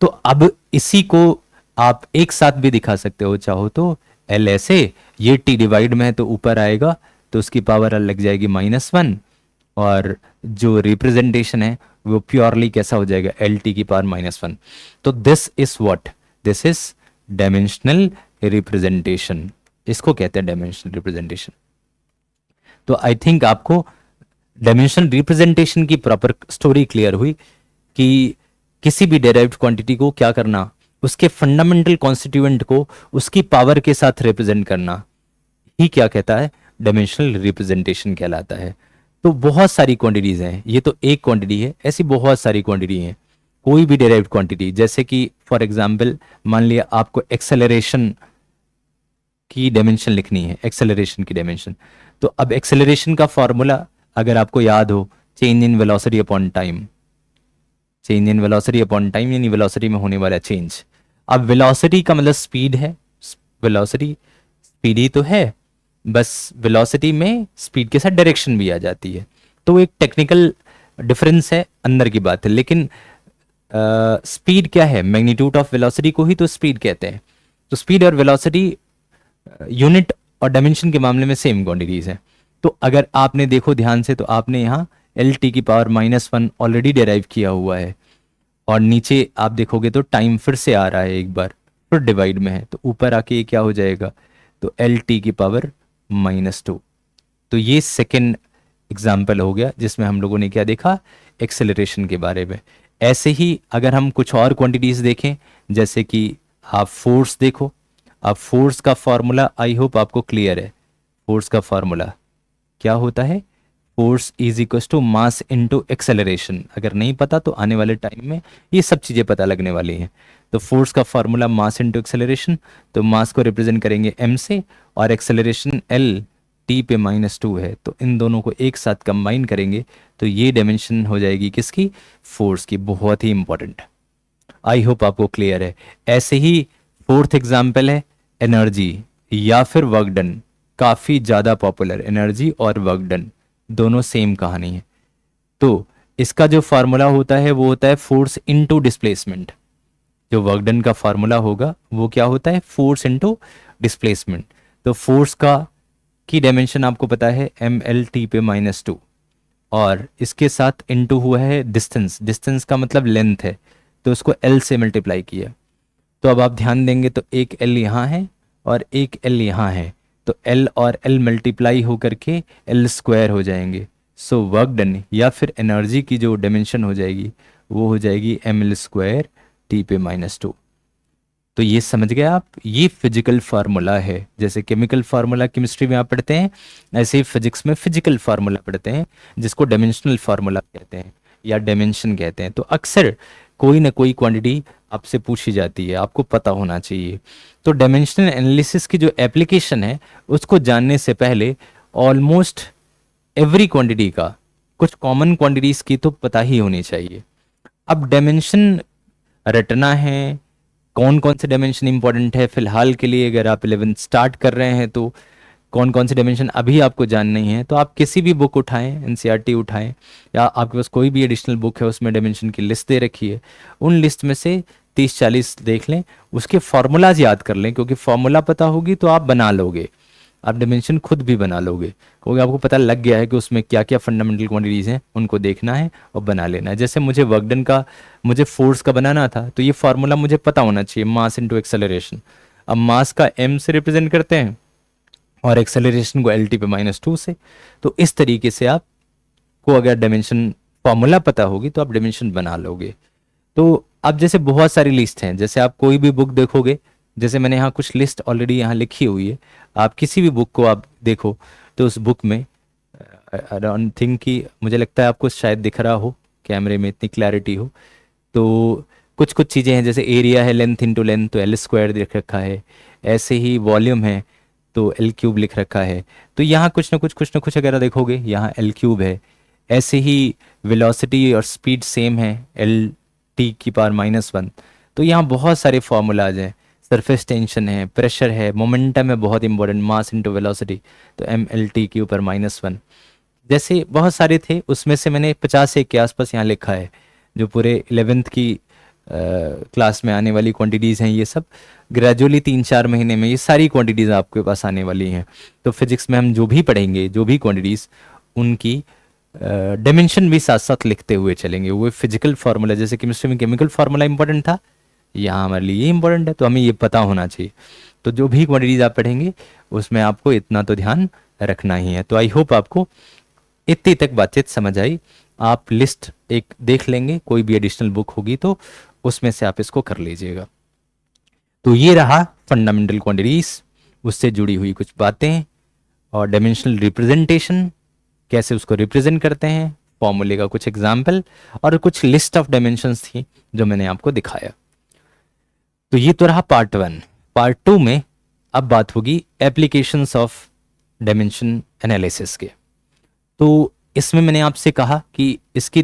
तो अब इसी को आप एक साथ भी दिखा सकते हो चाहो तो, L ऐसे, ये T डिवाइड में है तो ऊपर आएगा तो उसकी पावर लग जाएगी -1, और जो रिप्रेजेंटेशन है वो प्योरली कैसा हो जाएगा, LT की पावर -1। तो this is what, this is dimensional representation, इसको कहते हैं डायमेंशनल रिप्रेजेंटेशन। तो आई थिंक आपको डायमेंशनल रिप्रेजेंटेशन की प्रॉपर स्टोरी क्लियर हुई कि किसी भी डेराइव्ड क्वांटिटी को क्या करना, उसके फंडामेंटल कॉन्स्टिट्यूएंट को उसकी पावर के साथ रिप्रेजेंट करना ही क्या कहता है, डायमेंशनल रिप्रेजेंटेशन कहलाता है। तो बहुत सारी क्वांटिटीज हैं, ये तो एक क्वांटिटी है, ऐसी बहुत सारी क्वांटिटी हैं। कोई भी डेराइव्ड क्वांटिटी, जैसे कि फॉर एग्जांपल मान लिया आपको एक्सेलरेशन की डायमेंशन लिखनी है, एक्सेलरेशन की डायमेंशन, तो अब एक्सेलरेशन का फॉर्मूला अगर आपको याद हो, change in velocity upon time, change in velocity upon time, यानी वेलोसिटी में होने वाला चेंज। अब वेलोसिटी का मतलब स्पीड है, वेलोसिटी स्पीड ही तो है, बस वेलोसिटी में स्पीड के साथ डायरेक्शन भी आ जाती है। तो एक टेक्निकल डिफरेंस है, अंदर की बात है, लेकिन स्पीड क्या है, मैग्नीट्यूड ऑफ वेलोसिटी को ही तो स्पीड कहते हैं। तो स्पीड और वेलोसिटी यूनिट और डायमेंशन के मामले में सेम क्वांटिटीज हैं। तो अगर आपने देखो ध्यान से, तो आपने यहाँ एल टी की पावर -1 ऑलरेडी डेराइव किया हुआ है, और नीचे आप देखोगे तो टाइम फिर से आ रहा है, एक बार फिर डिवाइड में है, तो ऊपर आके ये क्या हो जाएगा, तो एल टी की पावर -2। तो ये सेकेंड एग्जाम्पल हो गया जिसमें हम लोगों ने क्या देखा, एक्सेलरेशन के बारे में। ऐसे ही अगर हम कुछ और क्वांटिटीज देखें, जैसे कि आप फोर्स देखो, अब फोर्स का फॉर्मूला आई होप आपको क्लियर है। फोर्स का फॉर्मूला क्या होता है, force is equal to mass into acceleration. अगर नहीं पता तो आने वाले टाइम में ये सब चीज़ें पता लगने वाली हैं। तो फोर्स का फॉर्मूला मास इनटू एक्सेलरेशन, तो मास को रिप्रेजेंट करेंगे m से, और एक्सेलरेशन l t पे -2 है, तो इन दोनों को एक साथ कंबाइन करेंगे तो ये डायमेंशन हो जाएगी किसकी, फोर्स की। बहुत ही इंपॉर्टेंट, आई होप आपको क्लियर है। ऐसे ही फोर्थ एग्जाम्पल है एनर्जी या फिर वर्क डन, काफ़ी ज़्यादा पॉपुलर, एनर्जी और वर्क डन दोनों सेम कहानी है। तो इसका जो फार्मूला होता है वो होता है फोर्स इनटू डिस्प्लेसमेंट। जो वर्क डन का फार्मूला होगा वो क्या होता है, फोर्स इनटू डिस्प्लेसमेंट। तो फोर्स का की डायमेंशन आपको पता है mlt पे -2, और इसके साथ इनटू हुआ है डिस्टेंस, डिस्टेंस का मतलब लेंथ है, तो उसको l से मल्टीप्लाई किया। तो अब आप ध्यान देंगे तो एक l यहाँ है और एक l यहाँ है, तो l और l मल्टीप्लाई होकर के l स्क्वायर हो जाएंगे। सो वर्क डन या फिर एनर्जी की जो डायमेंशन हो जाएगी वो हो जाएगी ml स्क्वायर t पे -2। तो ये समझ गए आप, ये फिजिकल फार्मूला है। जैसे केमिकल फार्मूला केमिस्ट्री में आप पढ़ते हैं, ऐसे ही फिजिक्स में फिजिकल फार्मूला पढ़ते हैं, जिसको डायमेंशनल फार्मूला कहते हैं या डायमेंशन कहते हैं। तो अक्सर कोई ना कोई क्वांटिटी आपसे पूछी जाती है, आपको पता होना चाहिए। तो डायमेंशनल एनालिसिस की जो एप्लीकेशन है उसको जानने से पहले ऑलमोस्ट एवरी क्वांटिटी का, कुछ कॉमन क्वांटिटीज की तो पता ही होनी चाहिए। अब डायमेंशन रटना है, कौन कौन से डायमेंशन इंपॉर्टेंट है फिलहाल के लिए, अगर आप 11th स्टार्ट कर रहे हैं तो कौन कौन से डायमेंशन अभी आपको जाननी है, तो आप किसी भी बुक उठाएं, एनसीईआरटी उठाएं, या आपके पास कोई भी एडिशनल बुक है उसमें डायमेंशन की लिस्ट दे रखी है, उन लिस्ट में से 30-40 देख लें, उसके फॉर्मूलाज याद कर लें, क्योंकि फॉर्मूला पता होगी तो आप बना लोगे, आप डायमेंशन खुद भी बना लोगे, क्योंकि आपको पता लग गया है कि उसमें क्या क्या फंडामेंटल क्वांटिटीज हैं, उनको देखना है और बना लेना है। जैसे मुझे वर्क डन का, मुझे फोर्स का बनाना था, तो ये फार्मूला मुझे पता होना चाहिए, मास इनटू एक्सेलरेशन। अब मास का m से रिप्रेजेंट करते हैं और एक्सेलरेशन को lt पे -2 से। तो इस तरीके से आपको अगर डायमेंशन फॉर्मूला पता होगी तो आप डायमेंशन बना लोगे। तो अब जैसे बहुत सारी लिस्ट हैं, जैसे आप कोई भी बुक देखोगे, जैसे मैंने यहाँ कुछ लिस्ट ऑलरेडी यहाँ लिखी हुई है, आप किसी भी बुक को आप देखो तो उस बुक में आई डोंट थिंक कि, मुझे लगता है आपको शायद दिख रहा हो, कैमरे में इतनी क्लैरिटी हो, तो कुछ कुछ चीज़ें हैं, जैसे एरिया है लेंथ इनटू लेंथ तो एल स्क्वायर लिख रखा है, ऐसे ही वॉल्यूम है तो एल क्यूब लिख रखा है। तो यहाँ कुछ ना कुछ अगर देखोगे यहाँ एल क्यूब है। ऐसे ही वेलोसिटी और स्पीड सेम है, एल टी की पावर -1। तो यहाँ बहुत सारे फॉर्मूलाज हैं, सरफेस टेंशन है, प्रेशर है, मोमेंटम है, बहुत इंपॉर्टेंट, मास इनटू वेलोसिटी, तो एम एल टी के ऊपर -1। जैसे बहुत सारे थे, उसमें से मैंने 50 के आसपास यहाँ लिखा है, जो पूरे 11th की क्लास में आने वाली क्वांटिटीज़ हैं। ये सब ग्रेजुअली 3-4 महीने में ये सारी क्वांटिटीज़ आपके पास आने वाली हैं। तो फिजिक्स में हम जो भी पढ़ेंगे, जो भी क्वांटिटीज़, उनकी डायमेंशन भी साथ साथ लिखते हुए चलेंगे। वो फिजिकल फार्मूला, जैसे केमिस्ट्री में केमिकल फार्मूला इंपॉर्टेंट था, यहाँ हमारे लिए ये इंपॉर्टेंट है, तो हमें ये पता होना चाहिए। तो जो भी क्वांटिटीज़ आप पढ़ेंगे उसमें आपको इतना तो ध्यान रखना ही है। तो आई होप आपको इतनी तक बातचीत समझ आई। आप लिस्ट एक देख लेंगे, कोई भी एडिशनल बुक होगी तो उसमें से आप इसको कर लीजिएगा। तो ये रहा फंडामेंटल क्वांटिटीज, उससे जुड़ी हुई कुछ बातें, और डायमेंशनल रिप्रेजेंटेशन कैसे उसको रिप्रेजेंट करते हैं, फॉर्मूले का कुछ एग्जाम्पल, और कुछ लिस्ट ऑफ डायमेंशंस थी जो मैंने आपको दिखाया। तो ये तो रहा पार्ट 1। पार्ट 2 में अब बात होगी एप्लीकेशंस ऑफ डायमेंशन एनालिसिस के। तो इसमें मैंने आपसे कहा कि इसकी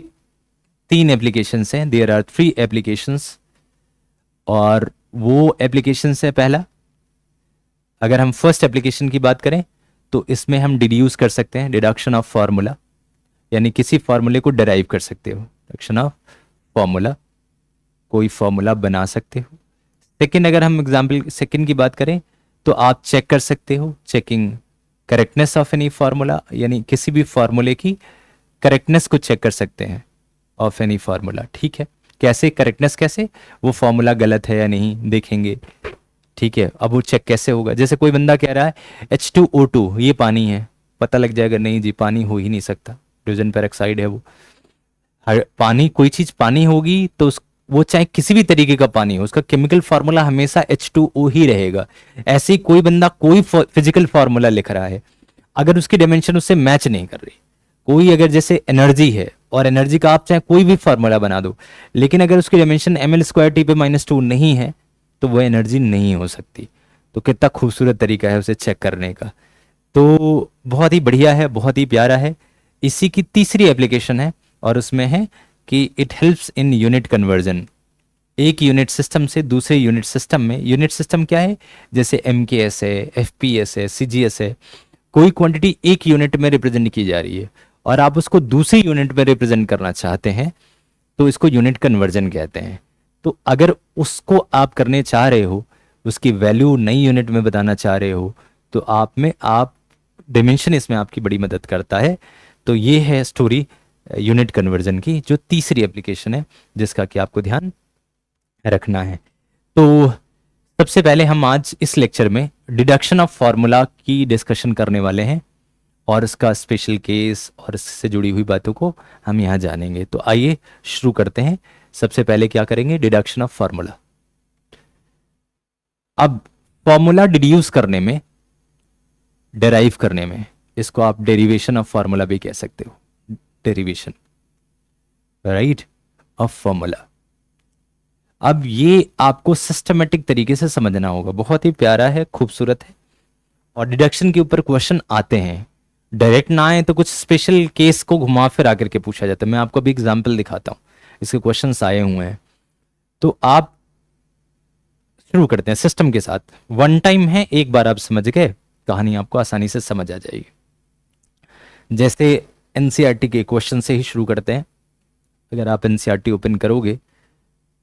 3 एप्लीकेशंस हैं, देयर आर 3 एप्लीकेशंस, और वो एप्लीकेशंस है, पहला अगर हम फर्स्ट एप्लीकेशन की बात करें तो इसमें हम डिड्यूस कर सकते हैं, डिडक्शन ऑफ फार्मूला, यानी किसी फार्मूले को डिराइव कर सकते हो, डिडक्शन ऑफ फार्मूला, कोई फार्मूला बना सकते हो। सेकंड, अगर हम एग्जाम्पल सेकंड की बात करें तो आप चेक कर सकते हो, checking correctness of any formula, यानी किसी भी फार्मूले की करेक्टनेस को चेक कर सकते हैं ऑफ एनी फार्मूला। ठीक है, कैसे करेक्टनेस, कैसे वो फार्मूला गलत है या नहीं देखेंगे। ठीक है, अब वो चेक कैसे होगा, जैसे कोई बंदा कह रहा है H2O2 ये पानी है, पता लग जाएगा नहीं जी पानी हो ही नहीं सकता, हाइड्रोजन पेरोक्साइड है वो। हर पानी, कोई चीज पानी होगी तो वो चाहे किसी भी तरीके का पानी हो, उसका केमिकल फार्मूला हमेशा H2O ही रहेगा। ऐसे ही कोई बंदा कोई फिजिकल फार्मूला लिख रहा है, अगर उसकी डायमेंशन उससे मैच नहीं कर रही, कोई अगर जैसे एनर्जी है और एनर्जी का आप चाहे कोई भी फार्मूला बना दो, लेकिन अगर उसकी डायमेंशन ml²T/-2 नहीं है तो वो एनर्जी नहीं हो सकती। तो कितना खूबसूरत तरीका है उसे चेक करने का। तो बहुत ही बढ़िया है, बहुत ही प्यारा है। इसी की तीसरी एप्लीकेशन है और उसमें है कि it helps in unit conversion. एक यूनिट सिस्टम से दूसरे यूनिट सिस्टम में, यूनिट सिस्टम क्या है, जैसे MKS है, FPS है, CGS है, कोई क्वांटिटी एक यूनिट में रिप्रेजेंट की जा रही है और आप उसको दूसरी यूनिट में रिप्रेजेंट करना चाहते हैं तो इसको यूनिट कन्वर्जन कहते हैं। तो अगर उसको आप करने चाह रहे हो, उसकी वैल्यू नई यूनिट में बताना चाह रहे हो, तो आप डायमेंशन इसमें आपकी बड़ी मदद करता है। तो ये है स्टोरी यूनिट कन्वर्जन की, जो तीसरी एप्लीकेशन है जिसका कि आपको ध्यान रखना है। तो सबसे पहले हम आज इस लेक्चर में डिडक्शन ऑफ फार्मूला की डिस्कशन करने वाले हैं और इसका स्पेशल केस और इससे जुड़ी हुई बातों को हम यहाँ जानेंगे। तो आइए शुरू करते हैं। सबसे पहले क्या करेंगे, डिडक्शन ऑफ फार्मूला। अब फार्मूला डिड्यूस करने में, डेराइव करने में, इसको आप डेरिवेशन ऑफ फार्मूला भी कह सकते हो, डेरिवेशन राइट ऑफ फार्मूला। अब ये आपको सिस्टमेटिक तरीके से समझना होगा, बहुत ही प्यारा है, खूबसूरत है। और डिडक्शन के ऊपर क्वेश्चन आते हैं, डायरेक्ट ना आए तो कुछ स्पेशल केस को घुमा फिरा करके पूछा जाता है। मैं आपको अभी एग्जाम्पल दिखाता हूं, इसके क्वेश्चंस आए हुए हैं। तो आप शुरू करते हैं सिस्टम के साथ। वन टाइम है, एक बार आप समझ गए, कहानी आपको आसानी से समझ आ जाएगी। जैसे NCERT के क्वेश्चन से ही शुरू करते हैं। अगर आप NCERT ओपन करोगे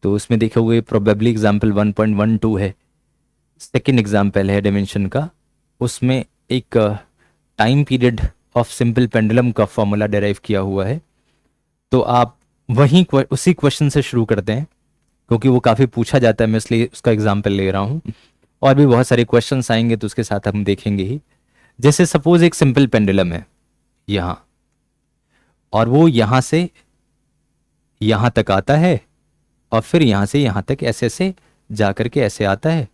तो उसमें देखोगे प्रोबेबली एग्जाम्पल 1.12 है, सेकेंड एग्जाम्पल है डायमेंशन का। उसमें एक time period of simple pendulum का फॉर्मूला डेराइव किया हुआ है। तो आप वहीं उसी क्वेश्चन से शुरू करते हैं, क्योंकि वो काफ़ी पूछा जाता है, मैं इसलिए उसका एग्जाम्पल ले रहा हूँ। और भी बहुत सारे क्वेश्चंस आएंगे तो उसके साथ हम देखेंगे ही। जैसे सपोज एक सिंपल पेंडुलम है यहाँ, और वो यहाँ से यहाँ तक आता है और फिर यहाँ से यहाँ तक ऐसे ऐसे जा करके ऐसे आता है,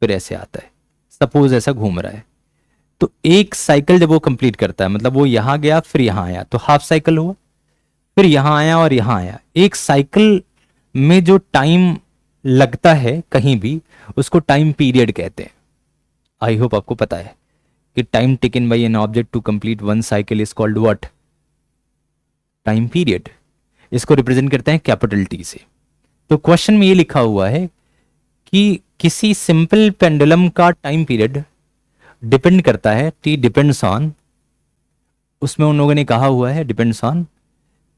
फिर ऐसे आता है। सपोज ऐसा घूम रहा है, तो एक साइकिल जब वो कंप्लीट करता है, मतलब वो यहाँ गया फिर यहाँ आया, तो हाफ साइकिल हुआ, फिर यहाँ आया और यहाँ आया। एक साइकिल में जो टाइम लगता है कहीं भी, उसको टाइम पीरियड कहते हैं। आई होप आपको पता है कि time taken by an object to complete one cycle is called what, time period. इसको रिप्रेजेंट करते हैं कैपिटल T से। तो क्वेश्चन में ये लिखा हुआ है कि किसी सिंपल पेंडुलम का टाइम पीरियड डिपेंड करता है, T डिपेंड्स ऑन, उसमें उन लोगों ने कहा हुआ है डिपेंड्स ऑन,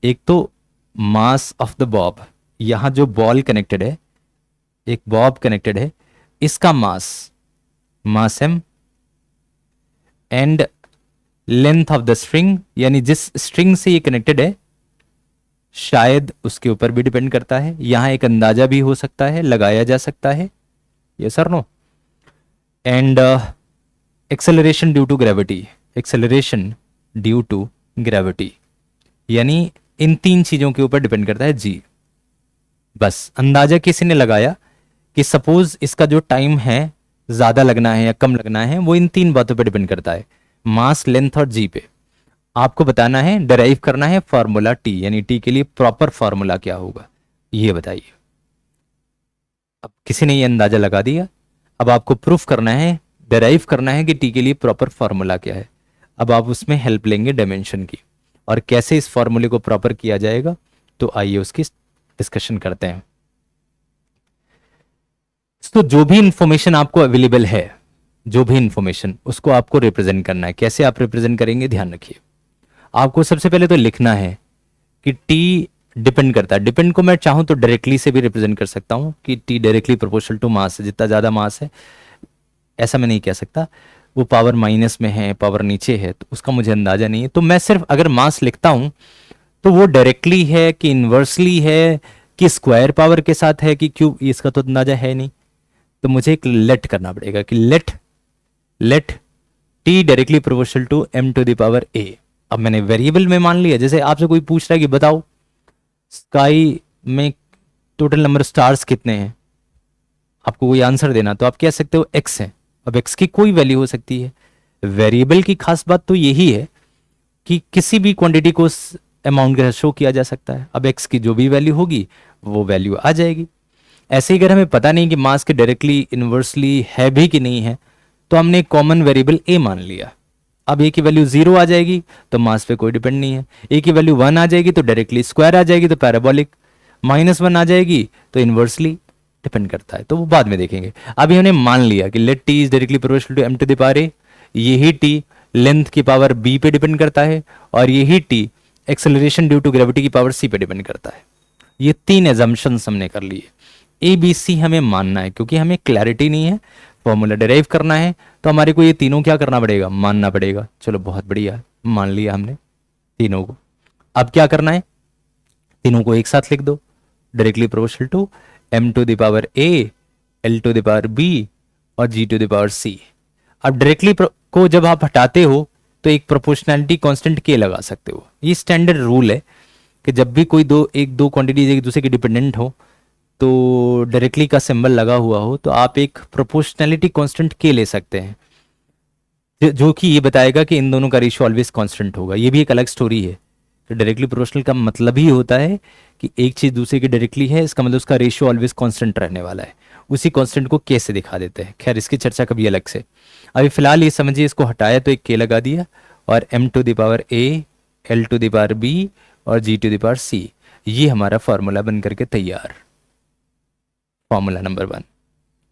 एक तो मास ऑफ द बॉब, यहां जो बॉल कनेक्टेड है, एक बॉब कनेक्टेड है, इसका मास m, and length of the string, यानी जिस स्ट्रिंग से ये कनेक्टेड है शायद उसके ऊपर भी डिपेंड करता है। यहां एक अंदाजा भी हो सकता है, लगाया जा सकता है, यस और no. And acceleration due to gravity, acceleration due to gravity, यानी इन तीन चीजों के ऊपर डिपेंड करता है जी। बस अंदाजा किसी ने लगाया कि सपोज इसका जो टाइम है ज्यादा लगना है या कम लगना है, वो इन तीन बातों पर डिपेंड करता है, मास, लेंथ और जी पे। आपको बताना है, डेराइव करना है फार्मूला T, यानी T के लिए प्रॉपर फार्मूला क्या होगा ये बताइए। अब किसी ने ये अंदाजा लगा दिया, अब आपको प्रूफ करना है, डेराइव करना है कि T के लिए प्रॉपर फार्मूला क्या है। अब आप उसमें हेल्प लेंगे डायमेंशन की, और कैसे इस फॉर्मूले को प्रॉपर किया जाएगा, तो आइए उसकी डिस्कशन करते हैं। तो जो भी इंफॉर्मेशन आपको अवेलेबल है, जो भी इंफॉर्मेशन, उसको आपको रिप्रेजेंट करना है। कैसे आप रिप्रेजेंट करेंगे, ध्यान रखिए। आपको सबसे पहले तो लिखना है कि T डिपेंड करता है। डिपेंड को मैं चाहूं तो डायरेक्टली से भी रिप्रेजेंट कर सकता हूं कि T directly proportional to mass है, जितना ज्यादा मास है, ऐसा मैं नहीं कह सकता। वो पावर माइनस में है, पावर नीचे है, तो उसका मुझे अंदाजा नहीं है। तो मैं सिर्फ अगर मास लिखता हूं तो वो डायरेक्टली है कि इन्वर्सली है कि स्क्वायर पावर के साथ है कि क्यूब, इसका तो अंदाजा है नहीं। तो मुझे एक लेट करना पड़ेगा कि let let T directly proportional to M to the power A. अब मैंने वेरिएबल में मान लिया, जैसे आपसे कोई पूछ रहा है कि बताओ स्काई में टोटल नंबर स्टार्स कितने हैं, आपको कोई आंसर देना, तो आप कह सकते हो एक्स है। अब एक्स की कोई वैल्यू हो सकती है। वेरिएबल की खास बात तो यही है कि किसी भी क्वांटिटी को अमाउंट के साथ शो किया जा सकता है। अब एक्स की जो भी वैल्यू होगी वो वैल्यू आ जाएगी। ऐसे ही अगर हमें पता नहीं कि मास के डायरेक्टली इनवर्सली है भी कि नहीं है, तो हमने कॉमन वेरिएबल ए मान लिया। अब ए की वैल्यू 0 आ जाएगी तो मास पे कोई डिपेंड नहीं है। ए की वैल्यू 1 आ जाएगी तो डायरेक्टली स्क्वायर आ जाएगी तो पैराबोलिक। -1 आ जाएगी तो इनवर्सली डिपेंड करता है, तो वो बाद में देखेंगे। अभी हमने मान लिया कि let T is directly proportional to M to the power A. यही टी लेंथ की पावर बी पे डिपेंड करता है और यही T acceleration due to gravity की पावर सी पे डिपेंड करता है। ये 3 एजम्पशंस हमने कर लिए। ए बी सी हमें मानना है क्योंकि हमें क्लैरिटी नहीं है, फॉर्मूला डिराइव करना है, तो हमारे को ये तीनों क्या करना पड़ेगा, मानना पड़ेगा। चलो बहुत बढ़िया, मान लिया हमने तीनों को। अब क्या करना है, तीनों को एक साथ लिख दो, directly proportional to M to the power A, L to the power B और G to the power C. अब डायरेक्टली को जब आप हटाते हो तो एक प्रोपोर्शनैलिटी कांस्टेंट के लगा सकते हो। ये स्टैंडर्ड रूल है कि जब भी कोई एक दो क्वांटिटीज एक दूसरे की डिपेंडेंट हो तो डायरेक्टली का सिंबल लगा हुआ हो तो आप एक प्रोपोर्शनैलिटी कांस्टेंट के ले सकते हैं, जो कि ये बताएगा कि इन दोनों का रेशियो ऑलवेज कांस्टेंट होगा। ये भी एक अलग स्टोरी है कि डायरेक्टली प्रोपोर्शनल का मतलब ही होता है कि एक चीज दूसरे की डायरेक्टली है, इसका मतलब उसका रेशियो ऑलवेज कांस्टेंट रहने वाला है। उसी कांस्टेंट को कैसे दिखा देते हैं, खैर इसकी चर्चा कभी अलग से। अभी फिलहाल ये समझिए, इसको हटाया तो एक के लगा दिया और M to the power A, L to the power B और G to the power C, ये हमारा फॉर्मूला बन करके तैयार। फॉर्मूला नंबर 1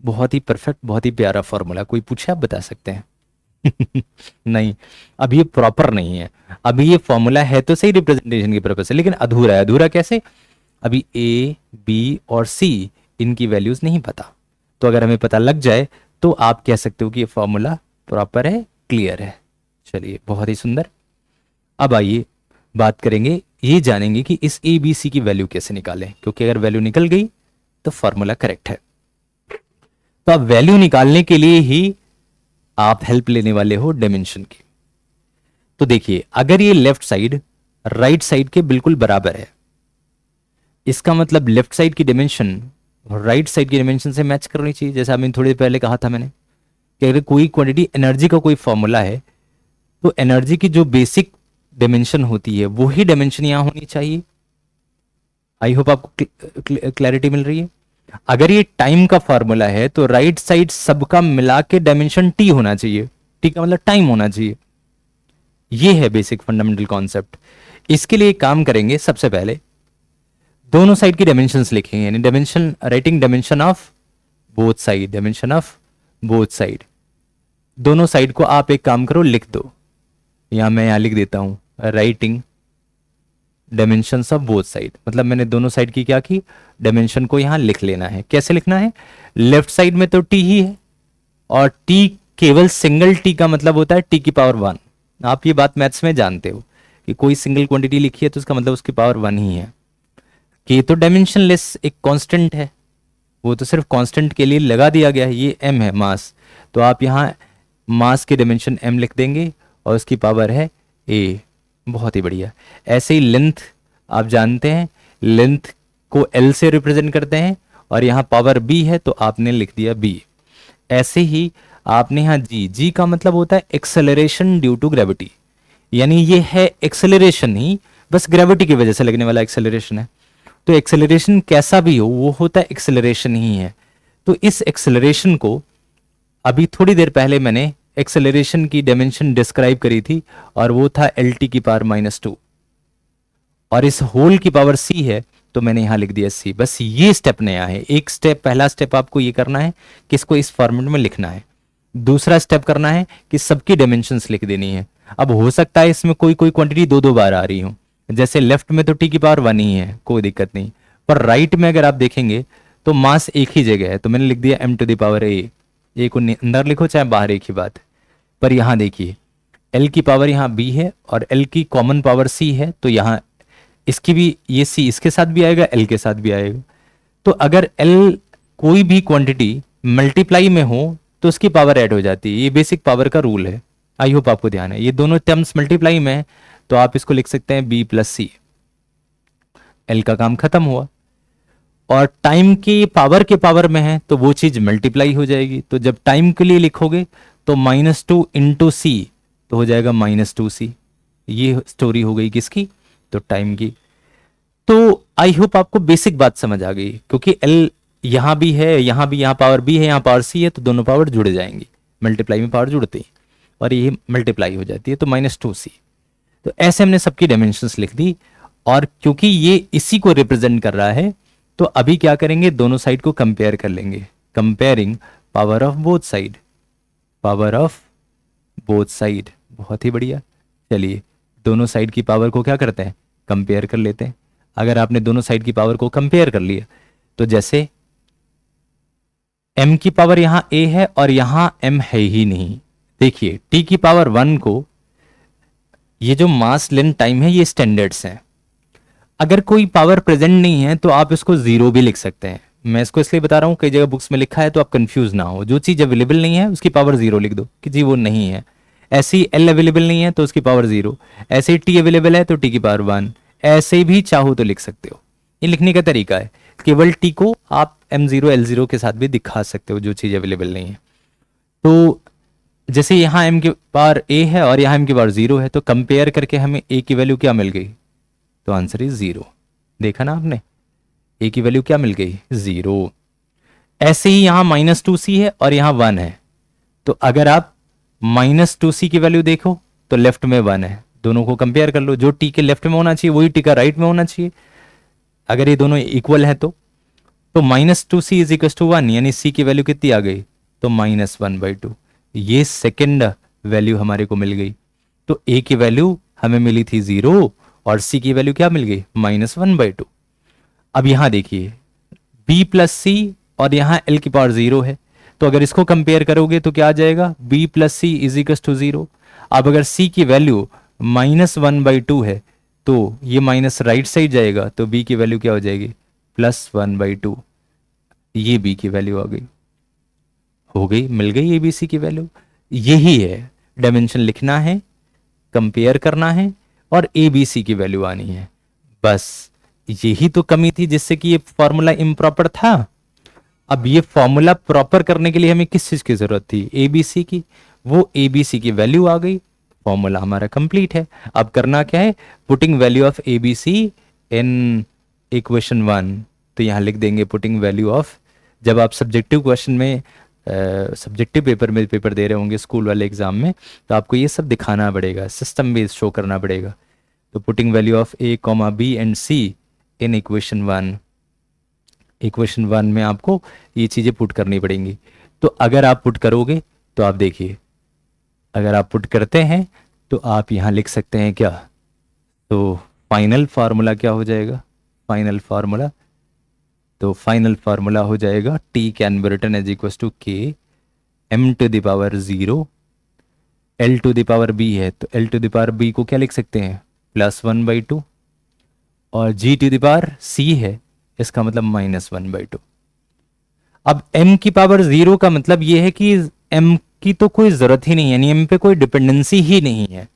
बहुत ही परफेक्ट, बहुत ही प्यारा फॉर्मूला। कोई पूछे आप बता सकते हैं? नहीं, अभी ये प्रॉपर नहीं है। अभी ये फॉर्मूला है तो सही रिप्रेजेंटेशन की पर्पज से, लेकिन अधूरा है। अधूरा कैसे? अभी ए बी और सी इनकी वैल्यूज नहीं पता, तो अगर हमें पता लग जाए तो आप कह सकते हो कि ये फॉर्मूला प्रॉपर है, क्लियर है। चलिए बहुत ही सुंदर। अब आइए बात करेंगे, ये जानेंगे कि इस ए बी सी की वैल्यू कैसे निकालें, क्योंकि अगर वैल्यू निकल गई तो फॉर्मूला करेक्ट है। तो अब वैल्यू निकालने के लिए ही आप हेल्प लेने वाले हो डायमेंशन की। तो देखिए, अगर ये लेफ्ट साइड राइट साइड के बिल्कुल बराबर है, इसका मतलब लेफ्ट साइड की डायमेंशन राइट साइड की डायमेंशन से मैच करनी चाहिए। जैसा मैंने थोड़ी देर पहले कहा था मैंने कि अगर कोई क्वांटिटी एनर्जी का कोई फॉर्मूला है तो एनर्जी की जो बेसिक डायमेंशन होती है वही डायमेंशन यहां होनी चाहिए। आई होप आपको क्लैरिटी मिल रही है। अगर ये टाइम का फॉर्मूला है तो राइट साइड सबका मिला के डायमेंशन टी होना चाहिए। टी का मतलब टाइम होना चाहिए। ये है बेसिक फंडामेंटल कॉन्सेप्ट। इसके लिए काम करेंगे, सबसे पहले दोनों साइड की डायमेंशंस लिखेंगे, यानी dimension writing dimension of both side, dimension of both side. दोनों साइड को आप एक काम करो, लिख दो। मैं यहां लिख देता हूं writing dimensions of both side, मतलब मैंने दोनों साइड की क्या की, डायमेंशन को यहां लिख लेना है। कैसे लिखना है? लेफ्ट साइड में तो टी ही है और टी केवल सिंगल टी का मतलब होता है टी की पावर 1। आप ये बात मैथ्स में जानते हो कि कोई सिंगल क्वांटिटी लिखी है तो उसका मतलब उसकी पावर 1 ही है। के तो डायमेंशनलेस एक कांस्टेंट है, वो तो सिर्फ कांस्टेंट के लिए लगा दिया गया है। ये m है मास, तो आप यहाँ मास के डायमेंशन m लिख देंगे और उसकी पावर है a। बहुत ही बढ़िया। ऐसे ही लेंथ आप जानते हैं, लेंथ को l से रिप्रेजेंट करते हैं और यहाँ पावर b है तो आपने लिख दिया b। ऐसे ही आपने यहाँ g का मतलब होता है एक्सेलरेशन ड्यू टू ग्रेविटी, यानी ये है एक्सेलरेशन ही, बस ग्रेविटी की वजह से लगने वाला एक्सेलरेशन है। तो एक्सेलरेशन कैसा भी हो वो होता है एक्सेलरेशन ही है। तो इस एक्सेलरेशन को अभी थोड़ी देर पहले मैंने एक्सेलरेशन की डायमेंशन डिस्क्राइब करी थी और वो था lt की पावर -2 और इस होल की पावर c है तो मैंने यहां लिख दिया c। बस ये स्टेप नया है। एक स्टेप, पहला स्टेप आपको ये करना है कि इसको इस फॉर्मेट में लिखना है। दूसरा स्टेप करना है कि सबकी डायमेंशंस लिख देनी है। अब हो सकता है इसमें कोई कोई क्वांटिटी दो बार आ रही हो, जैसे लेफ्ट में तो टी की पावर 1 ही है, कोई दिक्कत नहीं, पर राइट में अगर आप देखेंगे तो मास एक ही जगह है, तो मैंने लिख दिया m to the power a। A को अंदर लिखो चाहे बाहर, एक ही बात। पर यहां देखिए l की पावर यहाँ b है और l की कॉमन पावर c है, तो यहाँ इसकी भी, ये सी इसके साथ भी आएगा, एल के साथ भी आएगा। तो अगर एल कोई भी क्वांटिटी मल्टीप्लाई में हो तो उसकी पावर ऐड हो जाती है, ये बेसिक पावर का रूल है। आई होप आपको ध्यान है। ये दोनों टर्म्स मल्टीप्लाई में है तो आप इसको लिख सकते हैं बी प्लस सी, एल का काम खत्म हुआ। और टाइम की पावर के पावर में है तो वो चीज मल्टीप्लाई हो जाएगी। तो जब टाइम के लिए लिखोगे तो -2 इंटू सी तो हो जाएगा -2c। ये स्टोरी हो गई किसकी, तो टाइम की। तो आई होप आपको बेसिक बात समझ आ गई, क्योंकि एल यहां भी है, यहां भी, यहां पावर बी है, यहां पावर सी है, तो दोनों पावर जुड़ जाएंगी। मल्टीप्लाई में पावर जुड़ते हैं और ये मल्टीप्लाई हो जाती है, तो -2c। तो ऐसे हमने सबकी डायमेंशंस लिख दी। और क्योंकि ये इसी को रिप्रेजेंट कर रहा है तो अभी क्या करेंगे, दोनों साइड को कंपेयर कर लेंगे। Comparing power of both side, power of both side, बहुत ही बढ़िया। चलिए दोनों साइड की पावर को क्या करते हैं, कंपेयर कर लेते हैं। अगर आपने दोनों साइड की पावर को कंपेयर कर लिया तो जैसे m की पावर यहां a है और यहां m है ही नहीं। देखिए t की पावर 1 को, ये जो मास लेंथ टाइम है ये स्टैंडर्ड्स हैं। अगर कोई पावर प्रेजेंट नहीं है तो आप इसको जीरो भी लिख सकते हैं। मैं इसको इसलिए बता रहा हूं, कई जगह बुक्स में लिखा है तो आप कंफ्यूज ना हो। जो चीज अवेलेबल नहीं है उसकी पावर जीरो लिख दो कि जी वो नहीं है। ऐसे ही एल अवेलेबल नहीं है तो उसकी पावर जीरो, ऐसे ही टी अवेलेबल है तो टी की पावर 1, ऐसे भी चाहो तो लिख सकते हो। ये लिखने का तरीका है। केवल टी को आप m0 l0 के साथ भी दिखा सकते हो जो चीज अवेलेबल नहीं है। तो जैसे यहाँ m की पावर a है और यहाँ m की पावर 0 है, तो कंपेयर करके हमें a की वैल्यू क्या मिल गई, तो आंसर इज 0। देखा ना आपने, a की वैल्यू क्या मिल गई, 0। ऐसे ही यहां -2c है और यहां 1 है, तो अगर आप -2c की वैल्यू देखो तो लेफ्ट में 1 है। दोनों को कंपेयर कर लो, जो t के लेफ्ट में होना चाहिए वही t का राइट में होना चाहिए। अगर ये दोनों इक्वल है तो -2c इज इक्वल टू 1, यानी c की वैल्यू कितनी आ गई, तो -1/2। ये सेकेंड वैल्यू हमारे को मिल गई। तो a की वैल्यू हमें मिली थी 0 और c की वैल्यू क्या मिल गई, -1/2। अब यहां देखिए b प्लस सी और यहां l की पावर 0 है, तो अगर इसको कंपेयर करोगे तो क्या आ जाएगा, b plus C is equal to 0। अब अगर c की वैल्यू -1/2 है तो ये माइनस राइट साइड जाएगा, तो b की वैल्यू क्या हो जाएगी, +1/2। ये b की वैल्यू आ गई, हो गई, मिल गई abc की वैल्यू। यही है, डायमेंशन लिखना है, कंपेयर करना है और abc की वैल्यू आनी है। बस यही तो कमी थी जिससे कि ये फॉर्मूला इम्प्रॉपर था। अब ये फॉर्मूला प्रॉपर करने के लिए हमें किस चीज की जरूरत थी, एबीसी की। वो एबीसी की वैल्यू आ गई, फॉर्मूला हमारा कंप्लीट है। अब करना क्या है, putting value of ABC in equation 1। तो यहां लिख देंगे पुटिंग वैल्यू ऑफ, जब आप सब्जेक्टिव क्वेश्चन में सब्जेक्टिव पेपर में पेपर दे रहे होंगे स्कूल वाले एग्जाम में, तो आपको ये सब दिखाना पड़ेगा, सिस्टम बेस्ड शो करना पड़ेगा। तो putting value of a, b and c in equation 1। Equation 1 में आपको ये चीजें पुट करनी पड़ेंगी। तो अगर आप पुट करोगे तो आप देखिए, अगर आप पुट करते हैं तो आप यहां लिख सकते हैं क्या, तो फाइनल फार्मूला क्या हो जाएगा, फाइनल फार्मूला, तो फाइनल फार्मूला हो जाएगा t can be written as equal to k m to the power 0 l to the power b है, तो l to the power b को क्या लिख सकते हैं, +1/2, और g to the power c है, इसका मतलब -1/2। अब m की पावर 0 का मतलब ये है कि m की तो कोई जरूरत ही नहीं है, यानी m पे कोई डिपेंडेंसी ही नहीं है,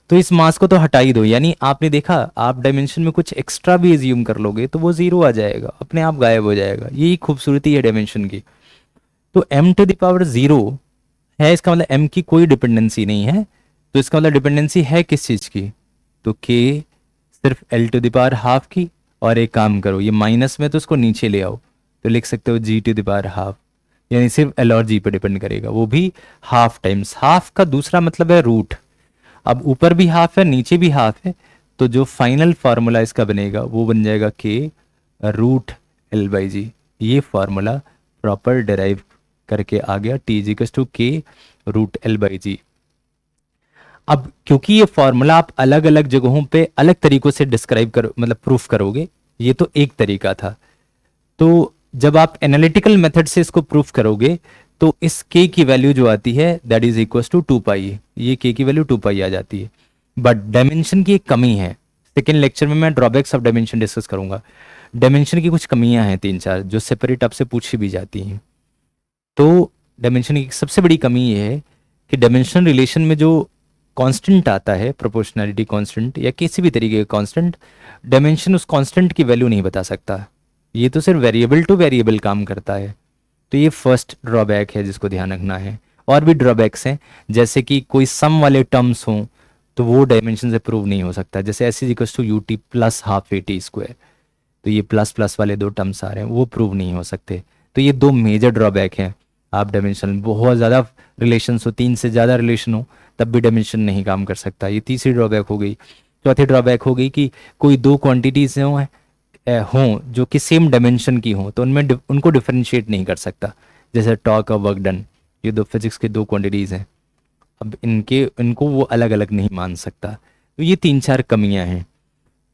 तो इस मास को तो हटा ही दो। यानी आपने देखा, आप डायमेंशन में कुछ एक्स्ट्रा भी एज्यूम कर लोगे तो वो 0 आ जाएगा, अपने आप गायब हो जाएगा। यही खूबसूरती है डायमेंशन की। तो m टू द पावर 0 है, इसका मतलब m की कोई डिपेंडेंसी नहीं है, तो इसका मतलब डिपेंडेंसी है किस चीज की, तो k सिर्फ l to the power half की। और एक काम करो, ये माइनस में तो उसको नीचे ले आओ, तो लिख सकते हो g to the power half, यानी सिर्फ l और g पे डिपेंड करेगा, वो भी हाफ टाइम्स। हाफ का दूसरा मतलब है रूट। अब ऊपर भी हाफ है नीचे भी हाफ है, तो जो फाइनल फार्मूला इसका बनेगा वो बन जाएगा k √l/g। ये फार्मूला प्रॉपर डिराइव करके आ गया, t equals to k √l/g। अब क्योंकि ये फॉर्मूला आप अलग अलग जगहों पे अलग तरीकों से डिस्क्राइब करो, मतलब प्रूफ करोगे, ये तो एक तरीका था। तो जब आप एनालिटिकल मेथड से इसको प्रूफ करोगे तो इस k की वैल्यू जो आती है दैट इज इक्वल्स टू 2 पाई, ये k की वैल्यू 2 पाई आ जाती है। बट डायमेंशन की एक कमी है, सेकेंड लेक्चर में मैं ड्रॉबैक्स ऑफ डायमेंशन डिस्कस करूंगा। डायमेंशन की कुछ कमियां हैं 3-4 जो सेपरेट आपसे पूछी भी जाती हैं। तो डायमेंशन की सबसे बड़ी कमी ये है कि डायमेंशन रिलेशन में जो कांस्टेंट आता है, प्रोपोर्शनैलिटी कांस्टेंट या किसी भी तरीके का कांस्टेंट, डायमेंशन उस कांस्टेंट की वैल्यू नहीं बता सकता। ये तो सिर्फ वेरिएबल टू वेरिएबल काम करता है। तो ये फर्स्ट ड्रॉबैक है जिसको ध्यान रखना है। और भी ड्रॉबैक्स हैं, जैसे कि कोई सम वाले टर्म्स हों तो वो डायमेंशन से प्रूव नहीं हो सकता, जैसे S is equal to U T plus half A T square. तो ये प्लस प्लस वाले दो टर्म्स आ रहे हैं, वो प्रूव नहीं हो सकते। तो ये दो मेजर ड्रॉबैक हैं। आप डायमेंशन बहुत ज़्यादा रिलेशन हो, 3 से ज़्यादा रिलेशन हो, तब भी डायमेंशन नहीं काम कर सकता। ये तीसरी ड्रॉबैक हो गई। चौथी ड्रॉबैक हो गई कि कोई दो क्वांटिटीज हों जो कि सेम डायमेंशन की हों, तो उनमें उनको डिफरेंशिएट नहीं कर सकता, जैसे टॉर्क और वर्क डन। ये दो फिजिक्स के दो क्वांटिटीज़ हैं, अब इनको वो अलग अलग नहीं मान सकता। तो ये 3-4 कमियां हैं।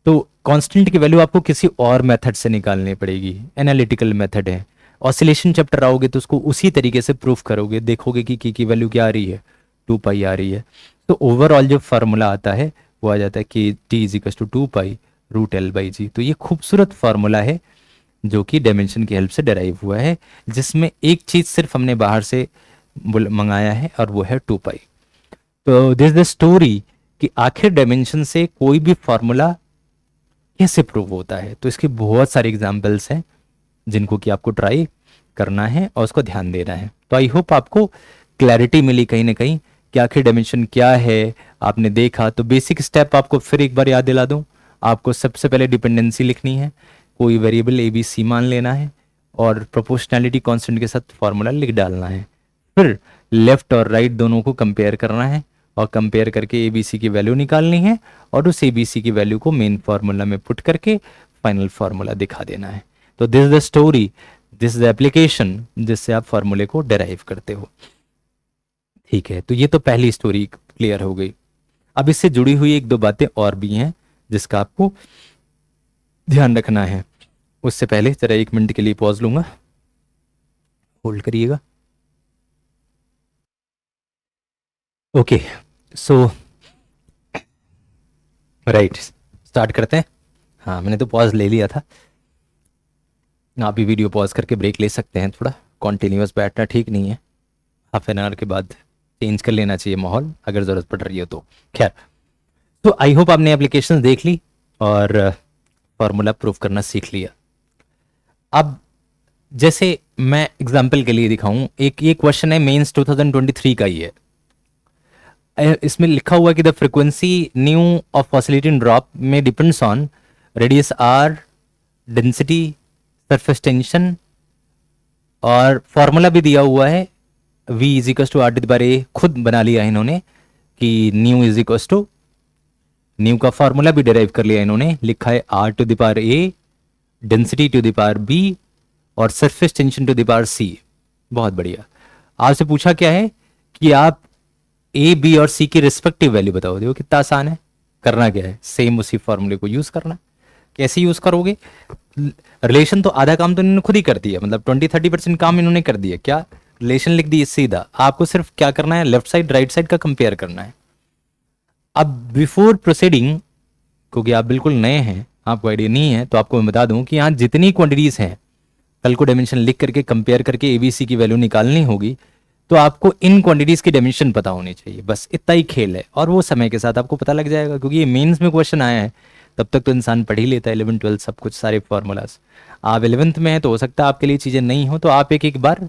तो कांस्टेंट की वैल्यू आपको किसी और मेथड से निकालनी पड़ेगी, एनालिटिकल मेथड है। ऑसिलेशन चैप्टर आओगे तो उसको उसी तरीके से प्रूफ करोगे, देखोगे कि की वैल्यू क्या आ रही है, 2 पाई आ रही है। तो ओवरऑल जो फार्मूला आता है वो आ जाता है कि T is equal to 2 pi √L/g। तो ये खूबसूरत फार्मूला है जो कि डायमेंशन की हेल्प से डेराइव हुआ है, जिसमें एक चीज सिर्फ हमने बाहर से मंगाया है और वो है 2 पाई। तो दिस द स्टोरी कि आखिर डायमेंशन से कोई भी फॉर्मूला कैसे प्रूव होता है। तो इसके बहुत सारे एग्जांपल्स हैं जिनको कि आपको ट्राई करना है और उसको ध्यान देना है। तो आई होप आपको क्लैरिटी मिली कहीं ना कहीं कि आखिर डायमेंशन क्या है, आपने देखा। तो बेसिक स्टेप आपको फिर एक बार याद दिला दूं। आपको सबसे पहले डिपेंडेंसी लिखनी है, कोई वेरिएबल ए बी सी मान लेना है और प्रोपोर्शनैलिटी कांस्टेंट के साथ फॉर्मूला लिख डालना है। फिर लेफ्ट और राइट दोनों को कंपेयर करना है और कंपेयर करके ए बी सी की वैल्यू निकालनी है और उस ए बी सी की वैल्यू को मेन फार्मूला में पुट करके फाइनल फार्मूला दिखा देना है। तो this the story, this the application जिससे आप फार्मूले को डेराइव करते हो। ठीक है, तो ये तो पहली स्टोरी क्लियर हो गई। अब इससे जुड़ी हुई एक दो बातें और भी हैं जिसका आपको ध्यान रखना है। उससे पहले जरा 1 मिनट के लिए पॉज लूंगा, होल्ड करिएगा। ओके, सो राइट, स्टार्ट करते हैं। हाँ, मैंने तो पॉज ले लिया था। आप भी वीडियो पॉज करके ब्रेक ले सकते हैं, थोड़ा कॉन्टिन्यूअस बैठना ठीक नहीं है। हाफ एन आवर के बाद चेंज कर लेना चाहिए माहौल, अगर ज़रूरत पड़ रही हो तो। खैर, तो आई होप आपने एप्लीकेशन देख ली और फॉर्मूला प्रूफ करना सीख लिया। अब जैसे मैं एग्जाम्पल के लिए दिखाऊं, एक ये क्वेश्चन है मेंस 2023 का ही है। इसमें लिखा हुआ है कि the frequency new of oscillating drop में depends on radius R, density, surface tension, और फॉर्मूला भी दिया हुआ है v is equal to r⁴a। खुद बना लिया इन्होंने कि nu is equal to, nu का फॉर्मूला भी डिराइव कर लिया इन्होंने, लिखा है r⁴a, डेंसिटी b और सरफेस टेंशन c। बहुत बढ़िया। आपसे पूछा क्या है कि आप ए बी और सी की रिस्पेक्टिव वैल्यू बताओ। देखो कितना आसान है, करना क्या है, सेम उसी फॉर्मूले को यूज करना। कैसे यूज करोगे, रिलेशन तो आधा काम तो इन्होंने खुद ही कर दिया, मतलब 20-30% काम इन्होंने कर दिया। क्या, रिलेशन लिख दी सीधा। आपको सिर्फ क्या करना है, लेफ्ट साइड राइट साइड का कंपेयर करना है। अब बिफोर प्रोसीडिंग, क्योंकि आप बिल्कुल नए हैं, आपको आइडिया नहीं है, तो आपको मैं बता दूं कि यहाँ जितनी क्वांटिटीज हैं, कल को डायमेंशन लिख करके कंपेयर करके एबीसी की वैल्यू निकालनी होगी, तो आपको इन क्वांटिटीज की डायमेंशन पता होनी चाहिए। बस इतना ही खेल है, और वो समय के साथ आपको पता लग जाएगा, क्योंकि ये मेंस में क्वेश्चन आया है। तब तक तो इंसान पढ़ ही लेता है 11-12 सब कुछ, सारे फॉर्मूलाज। आप 11th में हैं तो हो सकता है आपके लिए चीज़ें नहीं हो, तो आप एक एक बार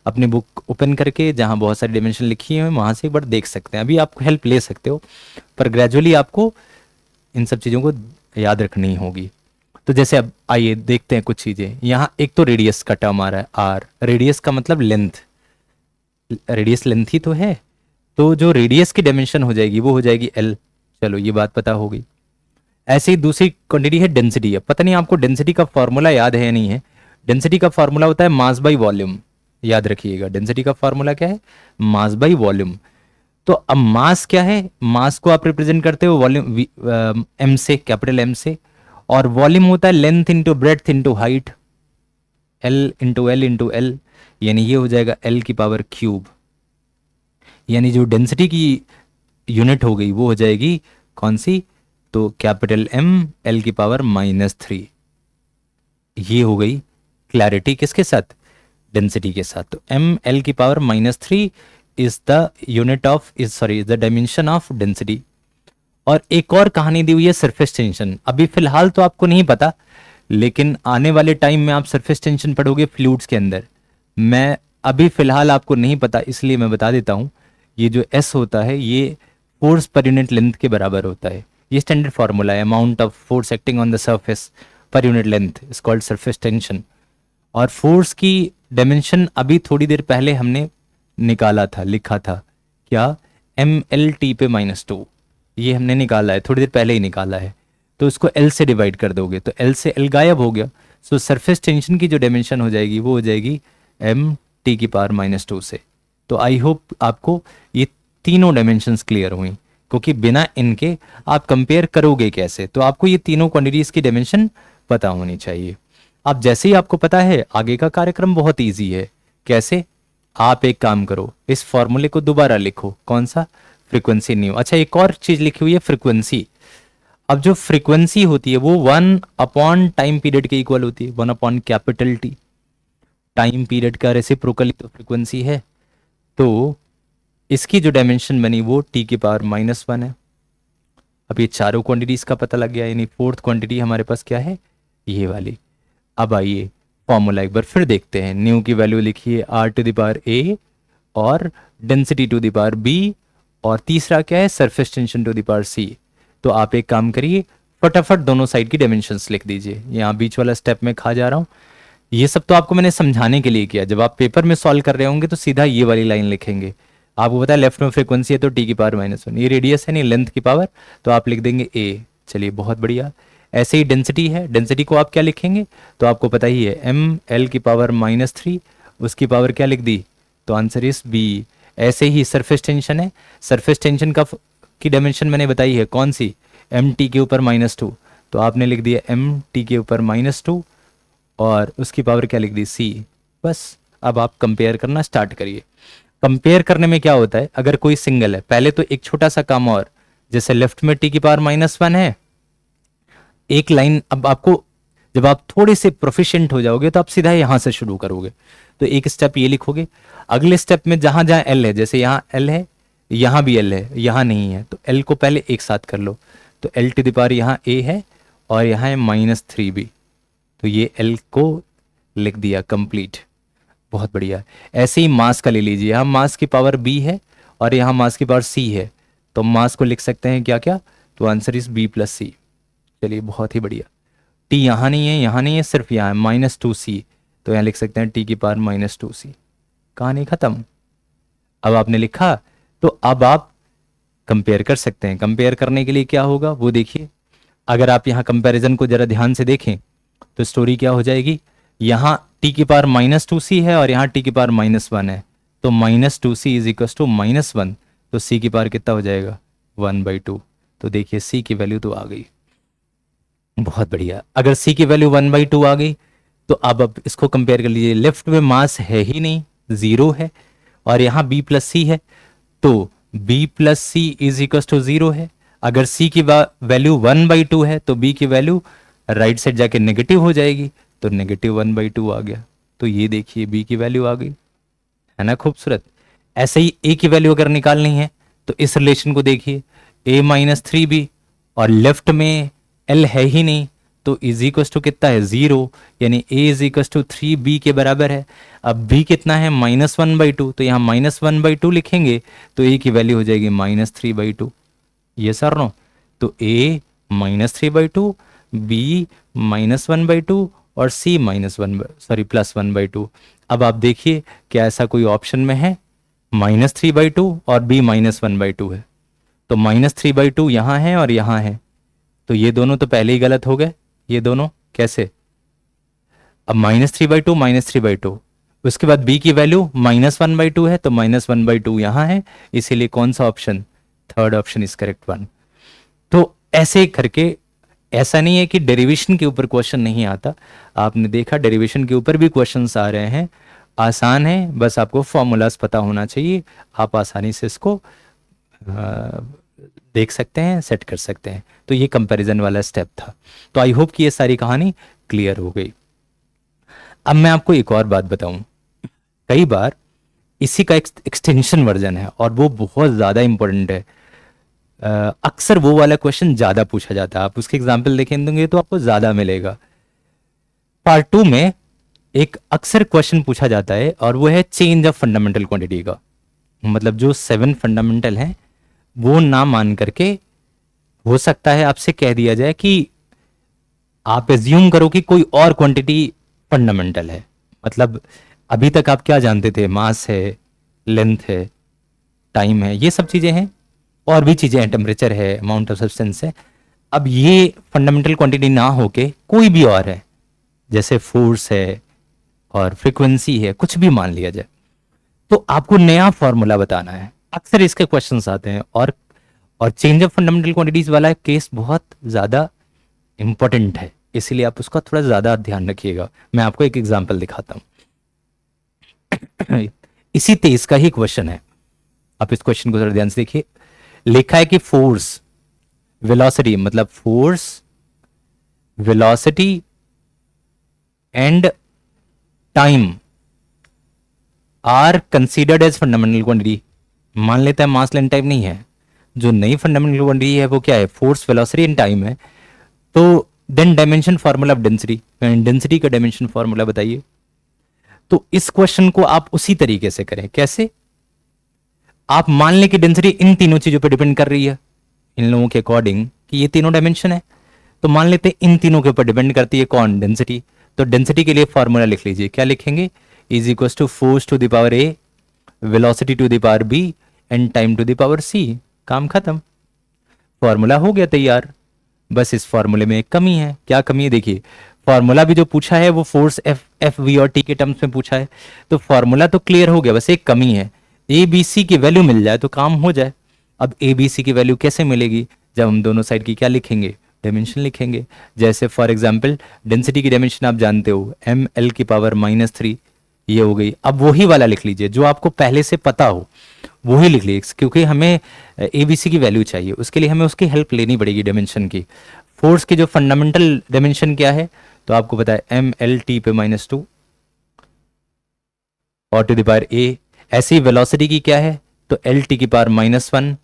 अपनी बुक ओपन करके जहाँ बहुत सारी डायमेंशन लिखी है वहाँ से एक बार देख सकते हैं। अभी आप हेल्प ले सकते हो, पर ग्रेजुअली आपको इन सब चीज़ों को याद रखनी होगी। तो जैसे अब आइए देखते हैं कुछ चीज़ें। यहाँ एक तो रेडियस का टर्म आ रहा है आर। रेडियस का मतलब लेंथ, रेडियस लेंथ ही तो है, तो जो रेडियस की डायमेंशन हो जाएगी वो हो जाएगी एल। चलो ये बात पता हो गई। ऐसे ही दूसरी क्वांटिटी है डेंसिटी। है, पता नहीं आपको डेंसिटी का फॉर्मूला याद है या नहीं है। डेंसिटी का फॉर्मूला होता है मास बाई वॉल्यूम। याद रखिएगा, डेंसिटी का फॉर्मूला क्या है, मास बाई वॉल्यूम। तो अब मास क्या है, मास को आप रिप्रेजेंट करते हो वॉल्यूम एम से, कैपिटल एम से, और वॉल्यूम होता है length into breadth into height, L into L into L, यानी ये हो जाएगा एल की पावर क्यूब। यानी जो डेंसिटी की यूनिट हो गई वो हो जाएगी कौन सी, तो कैपिटल M L की पावर -3, ये हो गई क्लैरिटी किसके साथ, डेंसिटी के साथ। तो M L की power -3 is the unit of is sorry the dimension of density. और एक और कहानी दी हुई है सरफेस टेंशन। अभी फिलहाल तो आपको नहीं पता, लेकिन आने वाले टाइम में आप सरफेस टेंशन पढ़ोगे फ्लूइड्स के अंदर। मैं अभी फिलहाल आपको नहीं पता, इसलिए मैं बता देता हूं। ये जो S होता है ये फोर्स पर यूनिट लेंथ के बराबर होता है। ये स्टैंडर्ड फॉर्मूला है, amount of force acting on the surface per unit length is called surface tension. और फोर्स की डायमेंशन अभी थोड़ी देर पहले हमने निकाला था, लिखा था क्या, MLT पे -2, ये हमने निकाला है, थोड़ी देर पहले ही निकाला है। तो इसको L से डिवाइड कर दोगे तो L से L गायब हो गया। सो सरफेस टेंशन की जो डायमेंशन हो जाएगी वो हो जाएगी MT की पावर -2 से। तो आई होप आपको ये तीनों डायमेंशंस क्लियर हुई, क्योंकि बिना इनके आप कंपेयर करोगे कैसे। तो आपको ये तीनों क्वांटिटीज की डायमेंशन पता होनी चाहिए। अब जैसे ही आपको पता है, आगे का कार्यक्रम बहुत ईजी है। कैसे, आप एक काम करो, इस फॉर्मूले को दोबारा लिखो। कौन सा, फ्रीक्वेंसी न्यू। अच्छा, एक और चीज लिखी हुई है फ्रीक्वेंसी। अब जो फ्रीक्वेंसी होती है वो 1 टाइम पीरियड के इक्वल होती है, 1/T। टाइम पीरियड का रेसिप्रोकल तो फ्रीक्वेंसी है। तो इसकी जो डायमेंशन बनी वो T की पावर -1 है। अब ये चारों क्वांटिटीज का पता लग गया, यानी फोर्थ क्वांटिटी हमारे पास क्या है, ये वाली। अब आइए फॉर्मूला एक बार फिर देखते हैं। न्यू की वैल्यू लिखिए R⁴ और डेंसिटी B, और तीसरा क्या है, सरफेस टेंशन C। तो आप एक काम करिए, फटाफट दोनों साइड की डायमेंशंस लिख दीजिए। यहाँ बीच वाला स्टेप में खा जा रहा हूँ। ये सब तो आपको मैंने समझाने के लिए किया। जब आप पेपर में सॉल्व कर रहे होंगे तो सीधा ये वाली लाइन लिखेंगे। आपको पता है लेफ्ट में फ्रीक्वेंसी है तो T की पावर -1, ये रेडियस है नहीं लेंथ की पावर, तो आप लिख देंगे A। चलिए बहुत बढ़िया। ऐसे ही डेंसिटी है, डेंसिटी को आप क्या लिखेंगे, तो आपको पता ही है ML की पावर -3, उसकी पावर क्या लिख दी, तो आंसर इज B। ऐसे ही सरफेस टेंशन है, सरफेस टेंशन की डायमेंशन मैंने बताई है कौन सी, MT के ऊपर -2, तो आपने लिख दिया MT के ऊपर -2 और उसकी पावर क्या लिख दी, C। बस अब आप कंपेयर करना स्टार्ट करिए। कंपेयर करने में क्या होता है, अगर कोई सिंगल है, पहले तो एक छोटा सा काम और, जैसे लेफ्ट में T की पावर -1 है, एक लाइन। अब आपको जब आप थोड़े से प्रोफिशिएंट हो जाओगे तो आप सीधा यहां से शुरू करोगे। तो एक स्टेप ये लिखोगे, अगले स्टेप में जहां जहां L है, जैसे यहां L है, यहां भी L है, यहां नहीं है, तो L को पहले एक साथ कर लो। तो L टू द पावर यहाँ A है और यहाँ है -3B, तो ये L को लिख दिया कंप्लीट। बहुत बढ़िया। ऐसे ही मास का ले लीजिए, यहाँ मास की पावर B है और यहाँ मास की पावर C है, तो मास को लिख सकते हैं क्या क्या, तो आंसर इज B + C। चलिए बहुत ही बढ़िया। T यहाँ नहीं है, यहाँ नहीं है, सिर्फ यहाँ है -2C, तो यहाँ लिख सकते हैं T की पावर -2C। कहानी खत्म। अब आपने लिखा तो अब आप कंपेयर कर सकते हैं। कंपेयर करने के लिए क्या होगा वो देखिए। अगर आप यहाँ कंपैरिजन को जरा ध्यान से देखें तो स्टोरी क्या हो जाएगी, यहाँ T की पावर -2C है और यहाँ T की पावर -1 है, तो -2C इज इक्वल टू -1, तो C की पावर कितना हो जाएगा, 1/2। तो देखिए C की वैल्यू तो आ गई। बहुत बढ़िया। अगर C की वैल्यू 1/2 आ गई तो अब इसको कंपेयर कर लीजिए। लेफ्ट में मास है ही नहीं, 0 है, और यहाँ B + C है, तो B + C is equal to 0 है। अगर C की वैल्यू 1/2 है तो B की वैल्यू राइट साइड जाके नेगेटिव हो जाएगी, तो -1/2 आ गया। तो ये देखिए B की वैल्यू आ गई, है ना खूबसूरत। ऐसे ही A की वैल्यू अगर निकालनी है तो इस रिलेशन को देखिए, A - 3B, और लेफ्ट में L है ही नहीं, तो इज इक्वल टू कितना है, 0, यानी A is equal to 3B के बराबर है। अब B कितना है, -1/2, तो यहाँ -1/2 लिखेंगे तो A की वैल्यू हो जाएगी -3/2। ये सर नो, तो A -3/2, B -1/2 और C +1/2। अब आप देखिए क्या ऐसा कोई ऑप्शन में है, -3/2 और B -1/2 है, तो -3/2 यहाँ है और यहाँ है, तो ये दोनों तो पहले ही गलत हो गए। ये दोनों कैसे, अब -3/2 -3/2, उसके बाद B की वैल्यू -1/2 है, तो -1/2 यहाँ है, इसीलिए कौन सा option, third option is correct one. तो ऐसे करके, ऐसा नहीं है कि डेरिवेशन के ऊपर क्वेश्चन नहीं आता, आपने देखा डेरिवेशन के ऊपर भी क्वेश्चंस आ रहे हैं। आसान है, बस आपको फॉर्मूलाज पता होना चाहिए, आप आसानी से इसको देख सकते हैं, सेट कर सकते हैं। तो ये कंपैरिजन वाला स्टेप था। तो आई होप कि ये सारी कहानी क्लियर हो गई। अब मैं आपको एक और बात बताऊं, कई बार इसी का एक्सटेंशन वर्जन है और वो बहुत ज़्यादा इंपॉर्टेंट है। अक्सर वो वाला क्वेश्चन ज़्यादा पूछा जाता है, आप उसके एग्जाम्पल देखेंगे तो आपको ज़्यादा मिलेगा। पार्ट 2 में एक अक्सर क्वेश्चन पूछा जाता है और वो है चेंज ऑफ फंडामेंटल क्वांटिटी का। मतलब जो 7 फंडामेंटल हैं वो ना मान करके हो सकता है आपसे कह दिया जाए कि आप एज्यूम करो कि कोई और क्वांटिटी फंडामेंटल है। मतलब अभी तक आप क्या जानते थे, मास है, लेंथ है, टाइम है, ये सब चीजें हैं, और भी चीजें हैं, टेम्परेचर है, अमाउंट ऑफ सब्सटेंस है। अब ये फंडामेंटल क्वांटिटी ना होके कोई भी और है, जैसे फोर्स है और फ्रीक्वेंसी है, कुछ भी मान लिया जाए, तो आपको नया फॉर्मूला बताना है। अक्सर इसके क्वेश्चंस आते हैं, और चेंज ऑफ फंडामेंटल क्वांटिटीज वाला केस बहुत ज्यादा इंपॉर्टेंट है, इसीलिए आप उसका थोड़ा ज्यादा ध्यान रखिएगा। मैं आपको एक एग्जांपल दिखाता हूं। इसी तेज का ही क्वेश्चन है, आप इस क्वेश्चन को जरा ध्यान से देखिए। लिखा है कि फोर्स वेलोसिटी, मतलब force velocity and time are considered as fundamental quantity. मान लेता है मास लेंथ टाइम नहीं है, जो नई फंडामेंटल क्वांटिटी है वो क्या है, फोर्स वेलोसिटी एंड टाइम है। तो then dimension formula of density, density का डायमेंशन फार्मूला बताइए। तो इस क्वेश्चन को आप उसी तरीके से करें। कैसे? आप मान लें कि डेंसिटी इन तीनों चीजों पर डिपेंड कर रही है, इन लोगों के अकॉर्डिंग कि ये तीनों डायमेंशन है, तो मान लेते हैं इन तीनों के ऊपर डिपेंड करती है कौन, डेंसिटी। तो डेंसिटी के लिए फॉर्मूला लिख लीजिए, क्या लिखेंगे, is equal to force to the power A, velocity to the power B and time to the power C. काम खत्म, फॉर्मूला हो गया तैयार। बस इस फॉर्मूले में एक कमी है। क्या कमी है? देखिए, फॉर्मूला भी जो पूछा है वो फोर्स एफ वी और टी के टर्म्स में पूछा है, तो फॉर्मूला तो क्लियर हो गया, बस एक कमी है, ए बी सी की वैल्यू मिल जाए तो काम हो जाए। अब ए बी सी की वैल्यू कैसे मिलेगी? जब हम दोनों साइड की क्या लिखेंगे, डायमेंशन लिखेंगे। जैसे फॉर एग्जाम्पल डेंसिटी की डायमेंशन आप जानते हो, एम एल की पावर -3, ये हो गई। अब वही वाला लिख लीजिए जो आपको पहले से पता हो, वही लिख लीजिए, क्योंकि हमें एबीसी की वैल्यू चाहिए, उसके लिए हमें उसकी हेल्प लेनी पड़ेगी डायमेंशन की। फोर्स की जो फंडामेंटल डायमेंशन क्या है, तो आपको पता है एम एल टी पे -2 और टू द पावर ए। ऐसी वेलोसिटी की क्या है, तो एल टी की पावर -1,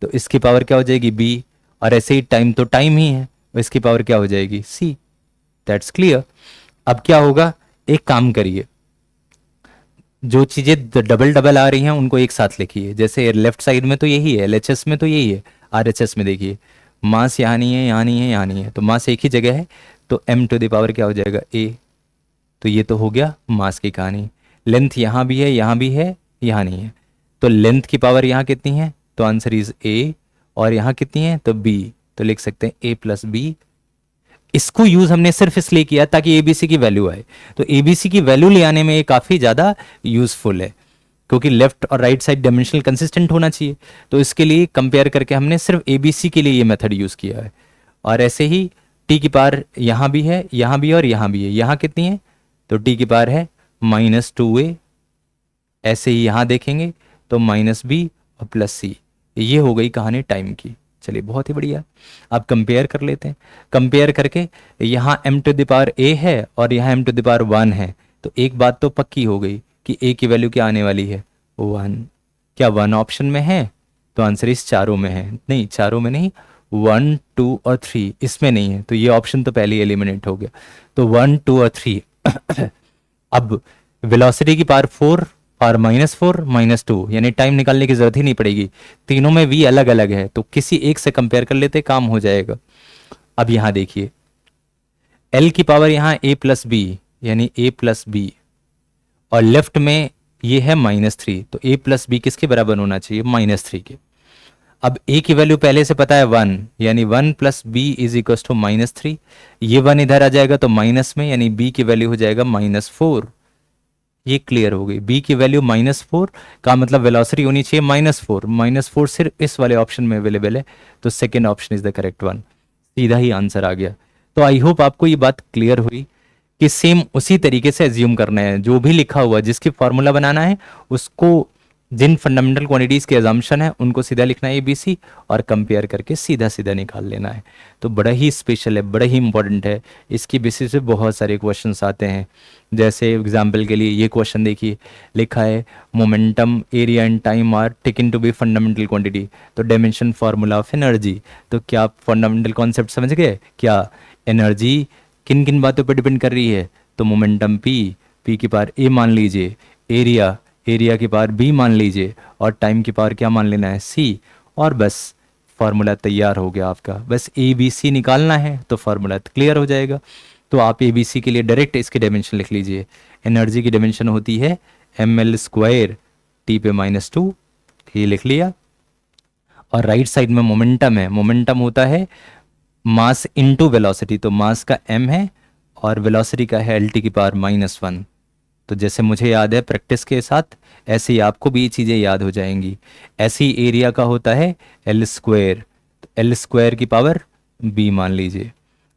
तो इसकी पावर क्या हो जाएगी, बी। और ऐसे ही टाइम तो टाइम ही है, तो इसकी पावर क्या हो जाएगी, सी। That's clear. अब क्या होगा, एक काम करिए, जो चीजें डबल डबल आ रही हैं उनको एक साथ लिखिए। जैसे लेफ्ट साइड में तो यही है, एलएचएस में तो यही है, आरएचएस में देखिए मास यहाँ नहीं है, यहाँ नहीं है, यहाँ नहीं है, तो मास एक ही जगह है, तो m टू द पावर क्या हो जाएगा, a। तो ये तो हो गया मास की कहानी। लेंथ यहाँ भी है, यहाँ भी है, यहाँ नहीं है, तो लेंथ की पावर यहाँ कितनी है, तो आंसर इज a। और यहाँ कितनी है, तो b, तो लिख सकते हैं a प्लस बी। इसको यूज हमने सिर्फ इसलिए किया ताकि एबीसी की वैल्यू आए। तो एबीसी की वैल्यू ले आने में ये काफी ज्यादा यूजफुल है, क्योंकि लेफ्ट और राइट साइड डायमेंशनल कंसिस्टेंट होना चाहिए। तो इसके लिए कंपेयर करके हमने सिर्फ एबीसी के लिए ये मेथड यूज किया है। और ऐसे ही टी की पावर यहाँ भी है, यहाँ भी है और यहाँ भी है। यहाँ कितनी है, तो टी की पावर है -2a। ऐसे ही यहाँ देखेंगे तो -b और +c। ये हो गई कहानी टाइम की। चलिए, बहुत ही बढ़िया। अब कंपेयर कर लेते हैं। कंपेयर करके यहाँ m to the power a है और यहाँ m टू द पावर 1 है, तो एक बात तो पक्की हो गई कि a की वैल्यू क्या आने वाली है, 1। क्या 1 ऑप्शन में है, तो आंसर इस चारों में है। नहीं, चारों में नहीं, 1 2 और 3 इसमें नहीं है, तो ये ऑप्शन तो पहले ही एलिमिनेट हो गया। तो 1 2 और 3। अब वेलोसिटी की पावर 4 और -4 -2, यानी टाइम निकालने की जरूरत ही नहीं पड़ेगी, तीनों में v अलग अलग है, तो किसी एक से कंपेयर कर लेते, काम हो जाएगा। अब यहां देखिए, l की पावर यहाँ a प्लस बी, यानी a प्लस बी, और लेफ्ट में ये है -3, तो a प्लस बी किसके बराबर होना चाहिए, -3 के। अब a की वैल्यू पहले से पता है 1, यानी 1 plus B is equal to -3। ये 1 इधर आ जाएगा तो माइनस में, यानी b की वैल्यू हो जाएगा -4। ये क्लियर हो गई, b की वैल्यू -4 का मतलब वेलोसिटी होनी चाहिए -4। -4 सिर्फ इस वाले ऑप्शन में अवेलेबल है, तो second option is the correct one. सीधा ही आंसर आ गया। तो आई होप आपको ये बात क्लियर हुई कि सेम उसी तरीके से एज्यूम करना है, जो भी लिखा हुआ जिसकी फॉर्मूला बनाना है उसको जिन फंडामेंटल क्वांटिटीज़ के अजम्पशन है उनको सीधा लिखना है ABC और कंपेयर करके सीधा सीधा निकाल लेना है। तो बड़ा ही स्पेशल है, बड़ा ही इंपॉर्टेंट है। इसकी बेसिस पे बहुत सारे क्वेश्चंस आते हैं। जैसे एग्जांपल के लिए ये क्वेश्चन देखिए, लिखा है momentum, area and time are taken to be fundamental quantity, तो डायमेंशन फार्मूला ऑफ एनर्जी। तो क्या आप फंडामेंटल कॉन्सेप्ट समझ गए? क्या एनर्जी किन किन बातों पर डिपेंड कर रही है? तो मोमेंटम P की पावर A मान लीजिए, एरिया की पावर B मान लीजिए, और टाइम की पावर क्या मान लेना है? C। और बस फार्मूला तैयार हो गया आपका। बस ABC निकालना है तो फार्मूला क्लियर हो जाएगा। तो आप ABC के लिए डायरेक्ट इसकी डायमेंशन लिख लीजिए। एनर्जी की डायमेंशन होती है ml² T⁻², ये लिख लिया। और राइट साइड में मोमेंटम है, मोमेंटम होता है मास इनटू वेलोसिटी, तो मास का m है और वेलोसिटी का है L⁻⁻1। तो जैसे मुझे याद है प्रैक्टिस के साथ, ऐसे ही आपको भी ये चीज़ें याद हो जाएंगी। ऐसे ही एरिया का होता है L², तो L² की पावर B मान लीजिए,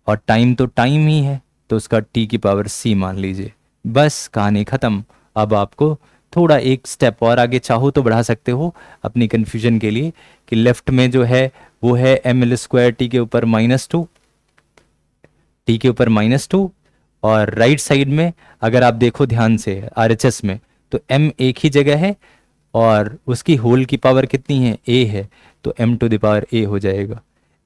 और टाइम तो टाइम ही है तो उसका T की पावर C मान लीजिए। बस कहानी ख़त्म। अब आपको थोड़ा एक स्टेप और आगे चाहो तो बढ़ा सकते हो अपनी कन्फ्यूजन के लिए, कि लेफ्ट में जो है वो है ml² T के ऊपर -2, T के ऊपर -2, और राइट साइड में अगर आप देखो ध्यान से RHS में, तो m एक ही जगह है और उसकी होल की पावर कितनी है? A है, तो m⁻A हो जाएगा।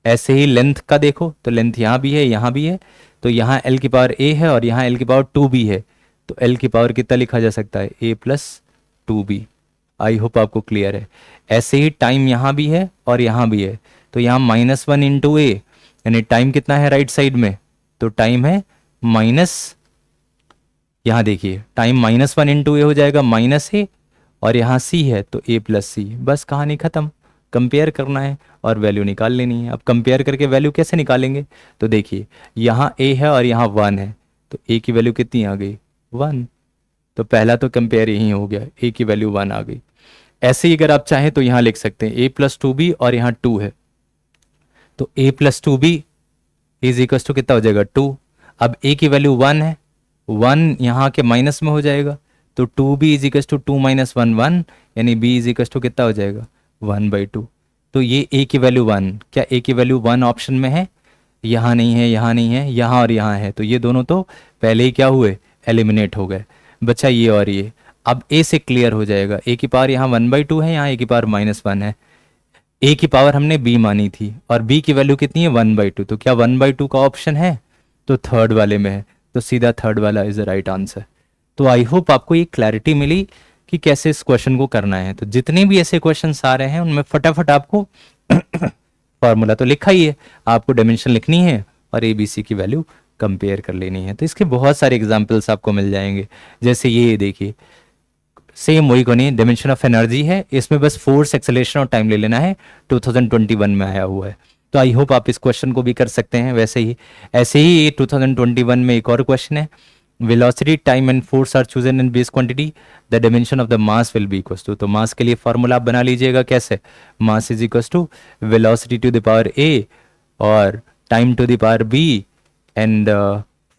ऐसे ही लेंथ का देखो, तो लेंथ यहाँ भी है, यहाँ भी है, तो यहाँ L⁻A है और यहाँ L⁻2B है, तो L की पावर कितना लिखा जा सकता है? A+2B। आई होप आपको क्लियर है। ऐसे ही टाइम यहाँ भी है और यहाँ भी है, तो यहाँ -1 × A, यानी टाइम कितना है राइट साइड में? तो टाइम है माइनस, यहाँ देखिए टाइम -1 × A हो जाएगा -A, और यहाँ C है तो A+C। बस कहानी ख़त्म। कंपेयर करना है और वैल्यू निकाल लेनी है। अब कंपेयर करके वैल्यू कैसे निकालेंगे? तो देखिए यहाँ A है और यहाँ 1 है, तो A की वैल्यू कितनी आ गई? 1। तो पहला तो कंपेयर यही हो गया, A की वैल्यू 1 आ गई। ऐसे ही अगर आप चाहें तो यहाँ लिख सकते हैं A+2B और यहाँ 2 है, तो A+2B इज इक्वल टू कितना हो जाएगा? 2। अब A की वैल्यू 1 है, 1 यहाँ के माइनस में हो जाएगा, तो 2B इज इक्वल टू 2 - 1 1, यानी B इज इक्वल टू कितना हो जाएगा? 1/2। तो ये A की वैल्यू 1, क्या A की वैल्यू 1 ऑप्शन में है? यहाँ नहीं है, यहाँ नहीं है, यहाँ और यहाँ है, तो ये दोनों तो पहले ही क्या हुए? एलिमिनेट हो गए। बच्चा ये और ये अब A से क्लियर हो जाएगा। A की पावर यहाँ 1/2 है, यहाँ A की पावर -1 है। A की पावर हमने B मानी थी और B की वैल्यू कितनी है? 1/2। तो क्या 1/2 का ऑप्शन है? तो थर्ड वाले में है, तो सीधा थर्ड वाला इज द राइट आंसर। तो आई होप आपको ये क्लैरिटी मिली कि कैसे इस क्वेश्चन को करना है। तो जितने भी ऐसे क्वेश्चंस आ रहे हैं उनमें फटाफट आपको फॉर्मूला तो लिखा ही है, आपको डायमेंशन लिखनी है और ABC की वैल्यू कंपेयर कर लेनी है। तो इसके बहुत सारे एग्जाम्पल्स आपको मिल जाएंगे। जैसे ये देखिए, सेम वही कोनी डायमेंशन ऑफ एनर्जी है, इसमें बस फोर्स, एक्सेलरेशन और टाइम ले लेना है। 2021 में आया हुआ है, तो आई होप आप इस क्वेश्चन को भी कर सकते हैं। वैसे ही ऐसे ही ये 2021 में एक और क्वेश्चन है, velocity, time and force are chosen in base quantity, the dimension of the mass will be equals to. तो मास के लिए फॉर्मूला आप बना लीजिएगा कैसे? Mass is equals to velocity to the power A और time to the power B and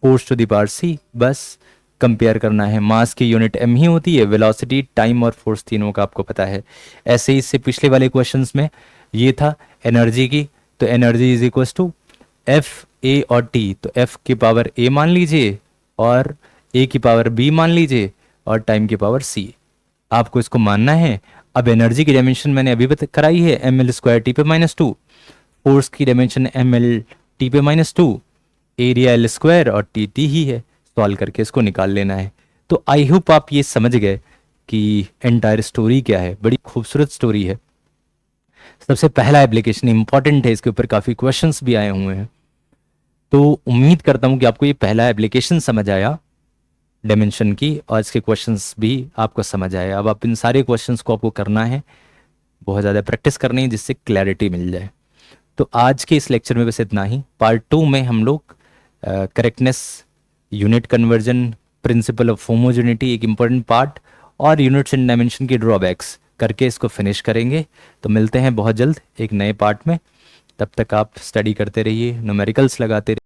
force to the power C। बस compare करना है। मास की यूनिट m ही होती है, वेलोसिटी, टाइम और फोर्स तीनों का आपको पता है। ऐसे ही इससे पिछले वाले क्वेश्चंस में ये था एनर्जी की, तो energy is equals to F, A और T। तो F की पावर A मान लीजिए और A की पावर B मान लीजिए और टाइम की पावर C। आपको इसको मानना है। अब एनर्जी की डायमेंशन मैंने अभी कराई है, ml² T⁻²। फोर्स की dimension ml T⁻², area L² और T ही है। सॉल्व करके इसको निकाल लेना है। तो आई होप आप ये समझ गए कि एंटायर स्टोरी क्या है। बड़ी खूबसूरत स्टोरी है। सबसे पहला एप्लीकेशन इंपॉर्टेंट है, इसके ऊपर काफ़ी क्वेश्चंस भी आए हुए हैं। तो उम्मीद करता हूँ कि आपको ये पहला एप्लीकेशन समझ आया डायमेंशन की, और इसके क्वेश्चंस भी आपको समझ आए। अब आप इन सारे क्वेश्चंस को आपको करना है, बहुत ज़्यादा प्रैक्टिस करनी है जिससे क्लैरिटी मिल जाए। तो आज के इस लेक्चर में बस इतना ही। पार्ट 2 में हम लोग correctness, unit conversion, principle of homogeneity एक इंपॉर्टेंट पार्ट, और यूनिट्स एंड डायमेंशन की ड्रॉबैक्स करके इसको फिनिश करेंगे। तो मिलते हैं बहुत जल्द एक नए पार्ट में। तब तक आप स्टडी करते रहिए, न्यूमेरिकल्स लगाते रहिए।